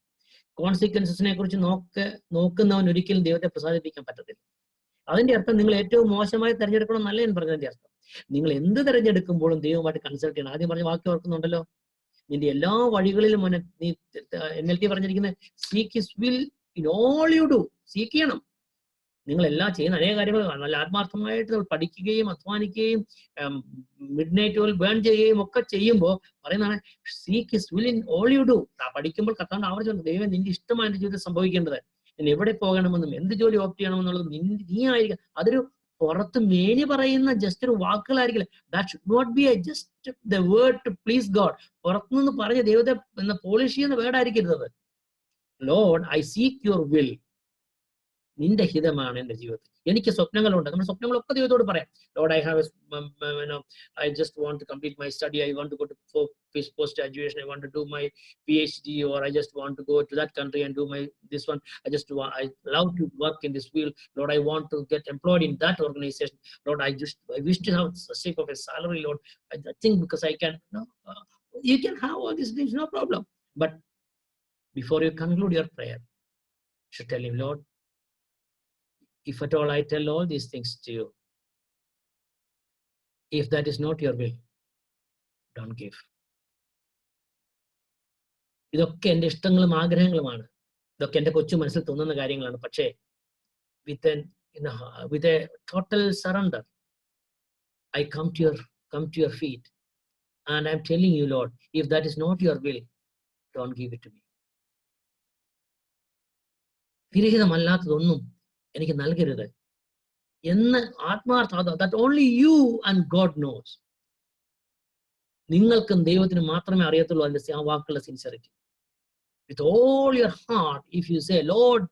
കോൺസിക്വൻസിനെ കുറിച്ച് നോക്കുന്നവൻ ഒരിക്കലും ദൈവത്തെ പ്രസാദിപ്പിക്കാൻ പറ്റത്തില്ല. അതിന്റെ അർത്ഥം നിങ്ങൾ ഏറ്റവും മോശമായി തെരഞ്ഞെടുക്കണം എന്നല്ല ഞാൻ പറഞ്ഞതിന്റെ അർത്ഥം. നിങ്ങൾ എന്ത് തെരഞ്ഞെടുക്കുമ്പോഴും ദൈവമായിട്ട് കൺസൾട്ട് ചെയ്യണം. ആദ്യം പറഞ്ഞ വാക്യം ഓർക്കുന്നുണ്ടല്ലോ, നിന്റെ എല്ലാ വഴികളിലും നീ NLT പറഞ്ഞിരിക്കുന്നത് seek his will in all you do. Seek ചെയ്യണം. നിങ്ങൾ എല്ലാം ചെയ്യുന്ന അനേക കാര്യങ്ങൾ നല്ല ആത്മാർത്ഥമായിട്ട് നമ്മൾ പഠിക്കുകയും അധ്വാനിക്കുകയും മിഡ് നൈറ്റ് ബേൺ ചെയ്യുകയും ഒക്കെ ചെയ്യുമ്പോൾ പറയുന്നതാണ് seek his will in all you do. പഠിക്കുമ്പോൾ കത്താണ്ട് ആവർത്തിച്ചു, ദൈവം നിന്റെ ഇഷ്ടമാണ് എന്റെ ജീവിതത്തിൽ സംഭവിക്കേണ്ടത്, ഞാൻ എവിടെ പോകണമെന്നും എന്ത് ജോലി ഓപ്റ്റ് ചെയ്യണമെന്നുള്ളത് നീ ആയിരിക്കും. അതൊരു പുറത്ത് മേനി പറയുന്ന ജസ്റ്റ് ഒരു വാക്കുകളായിരിക്കില്ല. That should not be just the word to please God. പുറത്തുനിന്ന് പറഞ്ഞ ദൈവത്തെ എന്ന പോളിഷ് ചെയ്യുന്ന വേർഡായിരിക്കരുത്. Lord I seek your will. നിന്റെ ഹിതമാണ് എന്റെ ജീവിതത്തിൽ. എനിക്ക് സ്വപ്നങ്ങളുണ്ട്. നമ്മുടെ സ്വപ്നങ്ങളൊക്കെ ദൈവത്തോട് പറയാം. Lord I just want to complete my study. I want to go to post graduation. I want to do my PhD, or I just want to go to that country and do this one. I love to work in this field. Lord, I want to get employed in that organization. Lord, I wish to have the sake of a salary. Lord, I think because I can. You can have all these things, no problem. But before you conclude your prayer, you should tell him, Lord, if at all I tell all these things to you, if that is not your will, don't give. ഇതൊക്കെ എൻ്റെ ഇഷ്ടങ്ങളും ആഗ്രഹങ്ങളുമാണ്. ഇതൊക്കെ എൻ്റെ കൊച്ചു മനസ്സിൽ തോന്നുന്ന കാര്യങ്ങളാണ്. പക്ഷേ with a total surrender, I come to your feet, and I'm telling you, Lord, if that is not your will, don't give it to me. തിരഹിതമല്ലാത്തതൊന്നും എനിക്ക് നൽകരുത് എന്ന് ആത്മാർത്ഥത. That only you and God nose. നിങ്ങൾക്കും ദൈവത്തിന് മാത്രമേ അറിയത്തുള്ളൂ അതിന്റെ ആ വാക്കുകളുടെ sincerity. With all your heart if you say Lord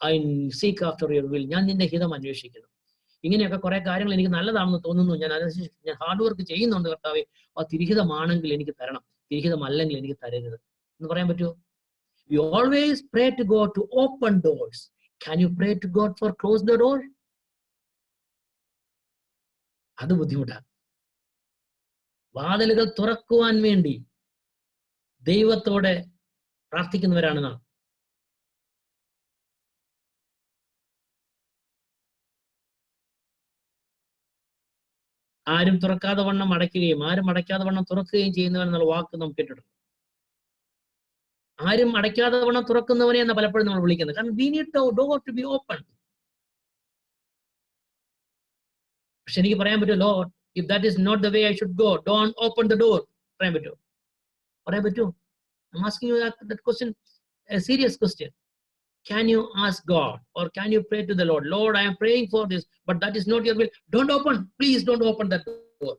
I seek after your will, ഞാൻ നിന്റെ ഹിതം അന്വേഷിക്കുന്നു. ഇങ്ങനെയൊക്കെ കുറെ കാര്യങ്ങൾ എനിക്ക് നല്ലതാണെന്ന് തോന്നുന്നു, ഞാൻ ഹാർഡ് വർക്ക് ചെയ്യുന്നുണ്ട് കർത്താവേ, ആ തിരിഹിതമാണെങ്കിൽ എനിക്ക് തരണം, തിരിഹിതമല്ലെങ്കിൽ എനിക്ക് തരരുത് എന്ന് പറയാൻ പറ്റുമോ? We always pray to God to open doors. Can you pray to God for close the door? അത് ബുദ്ധിമുട്ടാണ്. വാതിലുകൾ തുറക്കുവാൻ വേണ്ടി ദൈവത്തോടെ പ്രാർത്ഥിക്കുന്നവരാണ് നാം. ആരും തുറക്കാതെ വണ്ണം അടയ്ക്കുകയും ആരും അടയ്ക്കാതെ വണ്ണം തുറക്കുകയും ചെയ്യുന്നവൻ എന്നുള്ള വാക്ക് നമുക്ക് കേട്ടിട്ടുണ്ട്. ആരും അടയ്ക്കാതെ വണ്ണം തുറക്കുന്നവനെ എന്ന് പലപ്പോഴും നമ്മൾ വിളിക്കുന്നത്. കാരണം we need the door to be open. പക്ഷെ എനിക്ക് പറയാൻ പറ്റുമോ, Lord, if that is not the way I should go, don't open the door. പറയാൻ പറ്റുമോ? പറയാൻ പറ്റുമോ? I'm asking you that question, a serious question. Can you ask God or can you pray to the Lord, Lord, I am praying for this, but that is not your will. Don't open. Please don't open that door.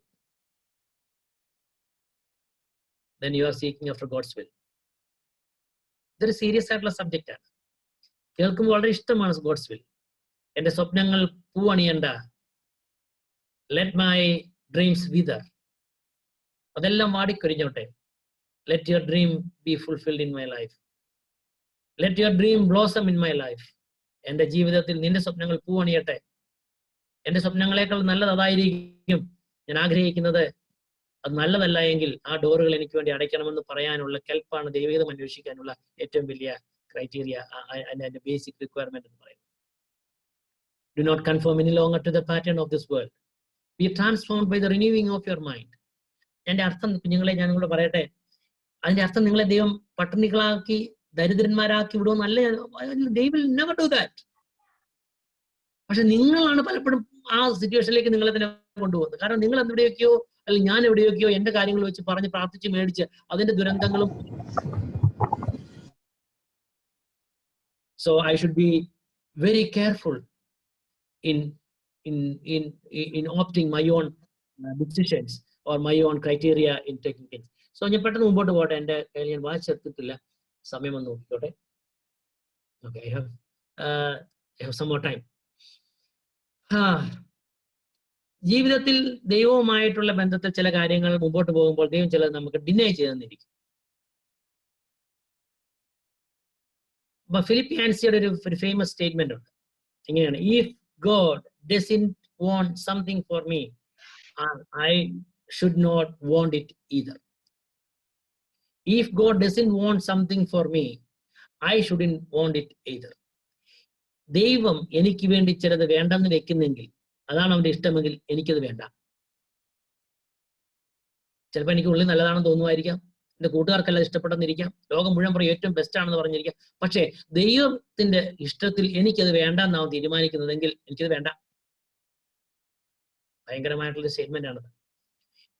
Then you are seeking after God's will. ഇതൊരു serious ആയിട്ടുള്ള സബ്ജക്റ്റാണ്. കേൾക്കുമ്പോൾ വളരെ ഇഷ്ടമാണ് God's will. എന്റെ സ്വപ്നങ്ങൾ പൂവണിയണ്ട, let my dreams wither, അതെല്ലാം വാടിക്കൊരിഞ്ഞോട്ടെ. Let your dream be fulfilled in my life, let your dream blossom in my life. എന്റെ ജീവിതത്തിൽ നിന്റെ സ്വപ്നങ്ങൾ പൂവണിയട്ടെ. എന്റെ സ്വപ്നങ്ങളെക്കാൾ നല്ലത് അതായിരിക്കും. ഞാൻ ആഗ്രഹിക്കുന്നത് അത് നല്ലതല്ല എങ്കിൽ ആ ഡോറുകൾ എനിക്ക് വേണ്ടി അടയ്ക്കണമെന്ന് പറയാനുള്ള കെൽപ്പാണ് ദൈവഹിതം അന്വേഷിക്കാനുള്ള ഏറ്റവും വലിയ ക്രൈറ്റീരിയ, അതിന്റെ ബേസിക് റിക്വയർമെന്റ് എന്ന് പറയുന്നത്. Do not conform any longer to the pattern of this world, be transformed by the renewing of your mind. എന്റെ അർത്ഥം കുഞ്ഞുങ്ങളെ ഞാൻ നിങ്ങളോട് പറയട്ടെ, അതിന്റെ അർത്ഥം നിങ്ങളെ ദൈവം പട്ടിണികളാക്കി ദരിദ്രന്മാരാക്കി വിടുമെന്നല്ല. they will never do that. പക്ഷെ നിങ്ങളാണ് പലപ്പോഴും ആ സിറ്റുവേഷനിലേക്ക് നിങ്ങളെ തന്നെ കൊണ്ടുപോകുന്നത്. കാരണം നിങ്ങൾ എവിടെയൊക്കെയോ അല്ലെങ്കിൽ ഞാൻ എവിടെയൊക്കെയോ എന്റെ കാര്യങ്ങൾ വെച്ച് പറഞ്ഞ് പ്രാർത്ഥിച്ച് മേടിച്ച് അതിന്റെ ദുരന്തങ്ങളും. So I should be very careful in opting my own decisions or my own criteria in taking things. So ഞാൻ പെട്ടെന്ന് മുമ്പോട്ട് പോട്ടെ. എന്റെ കയ്യിൽ ഞാൻ വായിച്ചെടുത്തിട്ടില്ല, സമയം ഒന്ന് നോക്കിക്കോട്ടെ. Okay, I have some more time. ജീവിതത്തിൽ ദൈവവുമായിട്ടുള്ള ബന്ധത്തിൽ ചില കാര്യങ്ങൾ മുമ്പോട്ട് പോകുമ്പോൾ ദൈവം ചിലത് നമുക്ക് ഡിനൈ ചെയ്തെന്നിരിക്കും. അപ്പൊ ഫിലിപ്പ് യാൻസിയുടെ ഒരു ഫേമസ് സ്റ്റേറ്റ്മെന്റ് ഉണ്ട്, ഇങ്ങനെയാണ്: if God doesn't want something for me, I should not want it either. If God doesn't want something for me, I shouldn't want it either. ദൈവം എനിക്ക് വേണ്ടി ചിലത് വേണ്ടെന്ന് വെക്കുന്നെങ്കിൽ, അതാണ് അവന്റെ ഇഷ്ടമെങ്കിൽ എനിക്കത് വേണ്ട. ചിലപ്പോൾ എനിക്ക് ഉള്ളിൽ നല്ലതാണെന്ന് തോന്നുമായിരിക്കാം, എന്റെ കൂട്ടുകാർക്കെല്ലാം ഇഷ്ടപ്പെട്ടെന്നിരിക്കാം, ലോകം മുഴുവൻ പറയും ഏറ്റവും ബെസ്റ്റ് ആണെന്ന് പറഞ്ഞിരിക്കാം. പക്ഷേ ദൈവത്തിന്റെ ഇഷ്ടത്തിൽ എനിക്കത് വേണ്ടെന്നാവും തീരുമാനിക്കുന്നതെങ്കിൽ എനിക്കത് വേണ്ട. ഭയങ്കരമായിട്ടുള്ള സ്റ്റേറ്റ്മെന്റ് ആണത്.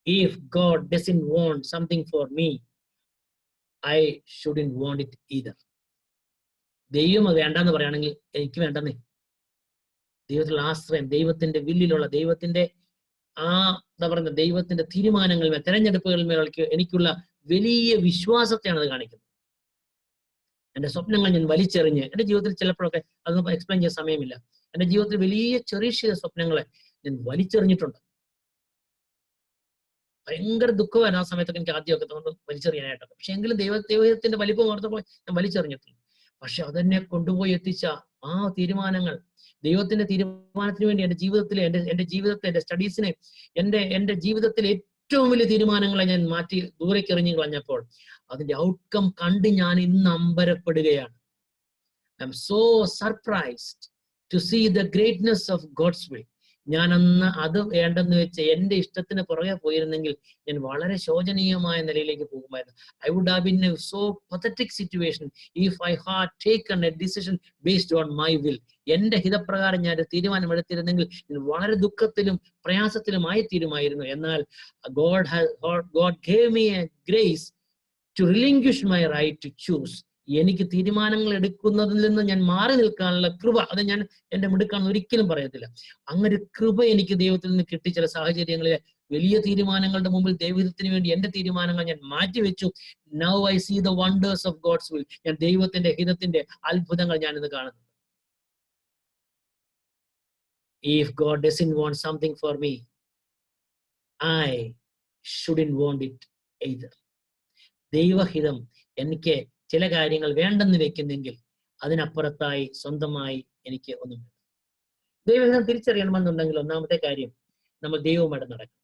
If God doesn't want something for me, I shouldn't want it either. ദൈവം അത് വേണ്ടെന്ന് പറയുകയാണെങ്കിൽ എനിക്ക് വേണ്ടെന്നേ. ദൈവത്തിലുള്ള ആശ്രയം, ദൈവത്തിന്റെ വില്ലിലുള്ള, ദൈവത്തിന്റെ എന്താ പറയുന്നത്, ദൈവത്തിന്റെ തീരുമാനങ്ങളിൽ, തെരഞ്ഞെടുപ്പുകളിൽ എനിക്കുള്ള വലിയ വിശ്വാസത്തെയാണ് അത് കാണിക്കുന്നത്. എന്റെ സ്വപ്നങ്ങൾ ഞാൻ വലിച്ചെറിഞ്ഞ്, എന്റെ ജീവിതത്തിൽ ചിലപ്പോഴൊക്കെ അതൊന്നും എക്സ്പ്ലെയിൻ ചെയ്യാൻ സമയമില്ല, എന്റെ ജീവിതത്തിൽ വലിയ ചെറിയ സ്വപ്നങ്ങളെ ഞാൻ വലിച്ചെറിഞ്ഞിട്ടുണ്ട്. ഭയങ്കര ദുഃഖമായിരുന്നു ആ സമയത്തൊക്കെ എനിക്ക് ആദ്യമൊക്കെ തോന്നുന്നു വലിച്ചെറിയാനായിട്ടൊക്കെ. പക്ഷെ എങ്കിലും ദൈവത്തിന്റെ വലിപ്പം ഓർത്തപ്പോൾ ഞാൻ വലിച്ചെറിഞ്ഞിട്ടുണ്ട്. പക്ഷെ അതെന്നെ കൊണ്ടുപോയി എത്തിച്ച ആ തീരുമാനങ്ങൾ, ദൈവത്തിന്റെ തീരുമാനത്തിന് വേണ്ടി എന്റെ ജീവിതത്തിലെ എന്റെ ജീവിതത്തെ, എന്റെ സ്റ്റഡീസിനെ, എന്റെ ജീവിതത്തിലെ ഏറ്റവും വലിയ തീരുമാനങ്ങളെ ഞാൻ മാറ്റി ദൂരേക്ക് എറിഞ്ഞു കളഞ്ഞപ്പോൾ അതിന്റെ ഔട്ട്കം കണ്ട് ഞാൻ ഇന്ന് അമ്പരപ്പെടുകയാണ്. I am so surprised to see the greatness of God's will. ഞാൻ അന്ന് അത് വേണ്ടെന്ന് വെച്ച് എന്റെ ഇഷ്ടത്തിന് പുറകെ പോയിരുന്നെങ്കിൽ ഞാൻ വളരെ ശോചനീയമായ നിലയിലേക്ക് പോകുമായിരുന്നു. I would have been a so pathetic situation if I had taken a decision based on my will. എന്റെ ഹിതപ്രകാരം ഞാൻ ഒരു തീരുമാനം എടുത്തിരുന്നെങ്കിൽ ഞാൻ വളരെ ദുഃഖത്തിലും പ്രയാസത്തിലുമായി തീരുമായിരുന്നു. എന്നാൽ God gave me a grace to relinquish my right to choose. എനിക്ക് തീരുമാനങ്ങൾ എടുക്കുന്നതിൽ നിന്ന് ഞാൻ മാറി നിൽക്കാനുള്ള കൃപ, അത് ഞാൻ എന്റെ മിടുക്കാണെന്ന് ഒരിക്കലും പറയത്തില്ല. അങ്ങനെ കൃപ എനിക്ക് ദൈവത്തിൽ നിന്ന് കിട്ടി. ചില സാഹചര്യങ്ങളിൽ വലിയ തീരുമാനങ്ങളുടെ മുമ്പിൽ ദൈവത്തിന് വേണ്ടി എന്റെ തീരുമാനങ്ങൾ ഞാൻ മാറ്റിവെച്ചു. Now I see the wonders of God's will. ഞാൻ ദൈവത്തിന്റെ ഹിതത്തിന്റെ അത്ഭുതങ്ങൾ ഞാൻ ഇന്ന് കാണുന്നു. If God doesn't want something for me, I shouldn't want it either. ദൈവഹിതം എനിക്ക് ചില കാര്യങ്ങൾ വേണ്ടെന്ന് വെക്കുന്നെങ്കിൽ അതിനപ്പുറത്തായി സ്വന്തമായി എനിക്ക് ഒന്നും വേണ്ട. ദൈവഹിതം തിരിച്ചറിയണമെന്നുണ്ടെങ്കിൽ ഒന്നാമത്തെ കാര്യം, നമ്മൾ ദൈവവുമായിട്ട് നടക്കണം.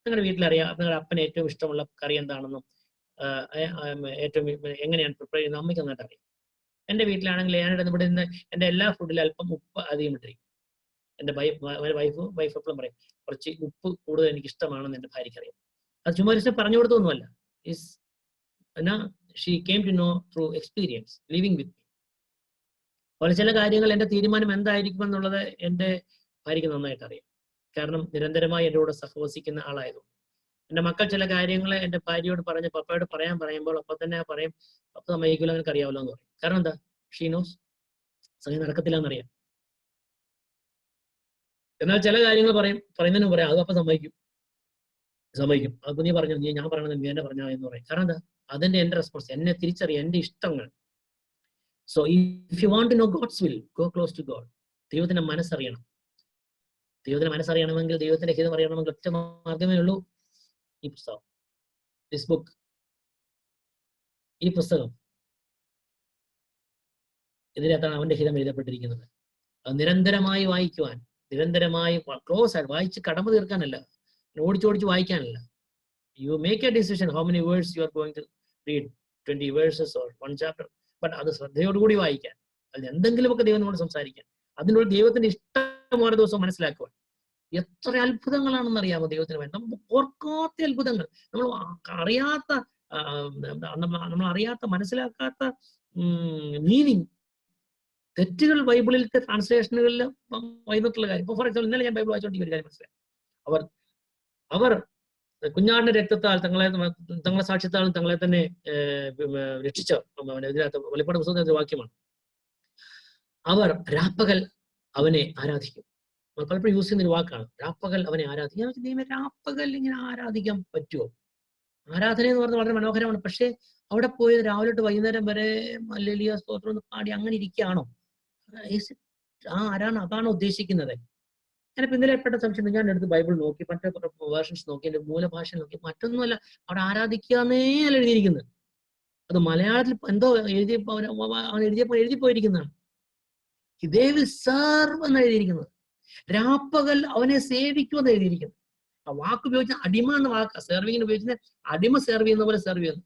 നിങ്ങളുടെ വീട്ടിലറിയാം നിങ്ങളുടെ അപ്പന് ഏറ്റവും ഇഷ്ടമുള്ള കറി എന്താണെന്നും ഏറ്റവും എങ്ങനെയാണ് പ്രിപ്പയർ ചെയ്യുന്നത് അമ്മയ്ക്ക് നന്നായിട്ട് അറിയാം. എൻ്റെ വീട്ടിലാണെങ്കിൽ ഞാനിവിടെ ഇവിടെ നിന്ന് എൻ്റെ എല്ലാ ഫുഡിലും അല്പം ഉപ്പ് അധികം ഇട്ടിരിക്കും. എൻ്റെ വൈഫ് എപ്പോഴും പറയും കുറച്ച് ഉപ്പ് കൂടുതൽ എനിക്ക് ഇഷ്ടമാണെന്ന് എൻ്റെ ഭാര്യയ്ക്ക് അറിയാം. അത് ചുമ്മാ പറഞ്ഞു കൊടുത്തൊന്നുമല്ല. She came to know through experience living with me. അതുപോലെ ചില കാര്യങ്ങൾ എൻ്റെ തീരുമാനം എന്തായിരിക്കും എന്നുള്ളത് എൻ്റെ ഭാര്യയ്ക്ക് നന്നായിട്ട് അറിയാം. കാരണം നിരന്തരമായി എൻ്റെ കൂടെ സഹവസിക്കുന്ന ആളായതുകൊണ്ട്. എൻ്റെ മക്കൾ ചില കാര്യങ്ങൾ എൻ്റെ ഭാര്യയോട് പറഞ്ഞ് പപ്പയോട് പറയുമ്പോൾ അപ്പൊ തന്നെ പറയും, പപ്പ സമ്മതിക്കില്ല, എനിക്ക് അറിയാമല്ലോ എന്ന് പറയും. കാരണം എന്താ? ഷീ നോസ് സമയം നടക്കത്തില്ല എന്നറിയാം. എന്നാൽ ചില കാര്യങ്ങൾ പറയുന്നതിന് പറയാം അത് അപ്പൊ സമ്മതിക്കും. അത് നീ പറഞ്ഞു, ഞാൻ പറയണത് നീ എന്നെ പറഞ്ഞാ എന്ന് പറയും. കാരണം എന്താ? അതിന്റെ എൻ്റെ റെസ്പോൺസ്, എന്നെ തിരിച്ചറിയാം, എൻ്റെ ഇഷ്ടങ്ങൾ. So if you want to know God's will, go close to God. ദൈവത്തിന്റെ മനസ്സറിയണം. ദൈവത്തിന്റെ മനസ്സറിയണമെങ്കിൽ, ദൈവത്തിന്റെ ഹിതം അറിയണമെങ്കിൽ ഒറ്റ മാർഗമേ ഉള്ളൂ, ഈ പുസ്തകം, ദിസ് ബുക്ക്. ഈ പുസ്തകം ഇതിനകത്താണ് അവന്റെ ഹിതം എഴുതപ്പെട്ടിരിക്കുന്നത്. അത് നിരന്തരമായി വായിക്കുവാൻ, നിരന്തരമായി ക്ലോസ് ആയിട്ട് വായിച്ച് കടമ തീർക്കാനല്ല, ഓടിച്ചോടിച്ച് വായിക്കാനല്ല. You make a decision how many words you are going to read, 20 versus or 1 chapter. But അത് ശ്രദ്ധയോടുകൂടി വായിക്കാൻ, അതിൽ എന്തെങ്കിലുമൊക്കെ ദൈവം നമ്മോട് സംസാരിക്കാൻ, അതിനോട് ദൈവത്തിന്റെ ഇഷ്ടം ഓരോ ദിവസവും മനസ്സിലാക്കുവാൻ. എത്ര അത്ഭുതങ്ങളാണെന്ന് അറിയാമോ ദൈവത്തിന് വേണ്ടി? നമുക്ക് ഓർക്കാത്ത അത്ഭുതങ്ങൾ, നമ്മൾ അറിയാത്ത, നമ്മൾ അറിയാത്ത, മനസ്സിലാക്കാത്ത മീനിങ്, തെറ്റുകൾ ബൈബിളിലത്തെ ട്രാൻസ്ലേഷനുകളിൽ വൈകുന്നിട്ടുള്ള കാര്യം. ഫോർ എക്സാമ്പിൾ, ഇന്നലെ ഞാൻ ബൈബിൾ വായിച്ചുകൊണ്ടിരിക്കുന്ന ഒരു കാര്യം മനസ്സിലായി. അവർ കുഞ്ഞാടിന്റെ രക്തത്താൽ തങ്ങളെ സാക്ഷ്യത്താൽ തങ്ങളെ തന്നെ രക്ഷിച്ച, ഇതിനകത്ത് വെളിപ്പാട് പുസ്തകത്തിന്റെ വാക്യമാണ്. അവർ രാപ്പകൽ അവനെ ആരാധിക്കും. പലപ്പോഴും യൂസ് ചെയ്യുന്ന ഒരു വാക്കാണ്, രാപ്പകൽ അവനെ ആരാധിക്കും. ദൈവമേ, രാപ്പകൽ ഇങ്ങനെ ആരാധിക്കാൻ പറ്റുമോ? ആരാധന എന്ന് പറഞ്ഞാൽ വളരെ മനോഹരമാണ്. പക്ഷെ അവിടെ പോയി രാവിലെ തൊട്ട് വൈകുന്നേരം വരെ ഹല്ലേലൂയ സ്തോത്രം എന്ന് പാടി അങ്ങനെ ഇരിക്കുകയാണോ? അതാണോ ഉദ്ദേശിക്കുന്നത്? ഞാൻ ഇന്നലെ പെട്ട സംശയം, ഞാൻ എടുത്ത് ബൈബിൾ നോക്കി, മറ്റേ വേർഷൻസ് നോക്കി, എൻ്റെ മൂലഭാഷ നോക്കി, മറ്റൊന്നുമല്ല, അവിടെ ആരാധിക്കാന്നേ അല്ല എഴുതിയിരിക്കുന്നത്. അത് മലയാളത്തിൽ എന്തോ എഴുതിയപ്പോൾ എഴുതിപ്പോയിരിക്കുന്നതാണ്. they will serve എന്ന് എഴുതിയിരിക്കുന്നത്. രാപ്പകൽ അവനെ സേവിക്കുമെന്ന് എഴുതിയിരിക്കുന്നത്. ആ വാക്ക് ഉപയോഗിച്ച അടിമ എന്ന വാക്ക്, സെർവിങ്ങിന് ഉപയോഗിച്ച അടിമ സെർവ് ചെയ്യുന്ന പോലെ സെർവ് ചെയ്യുന്നു.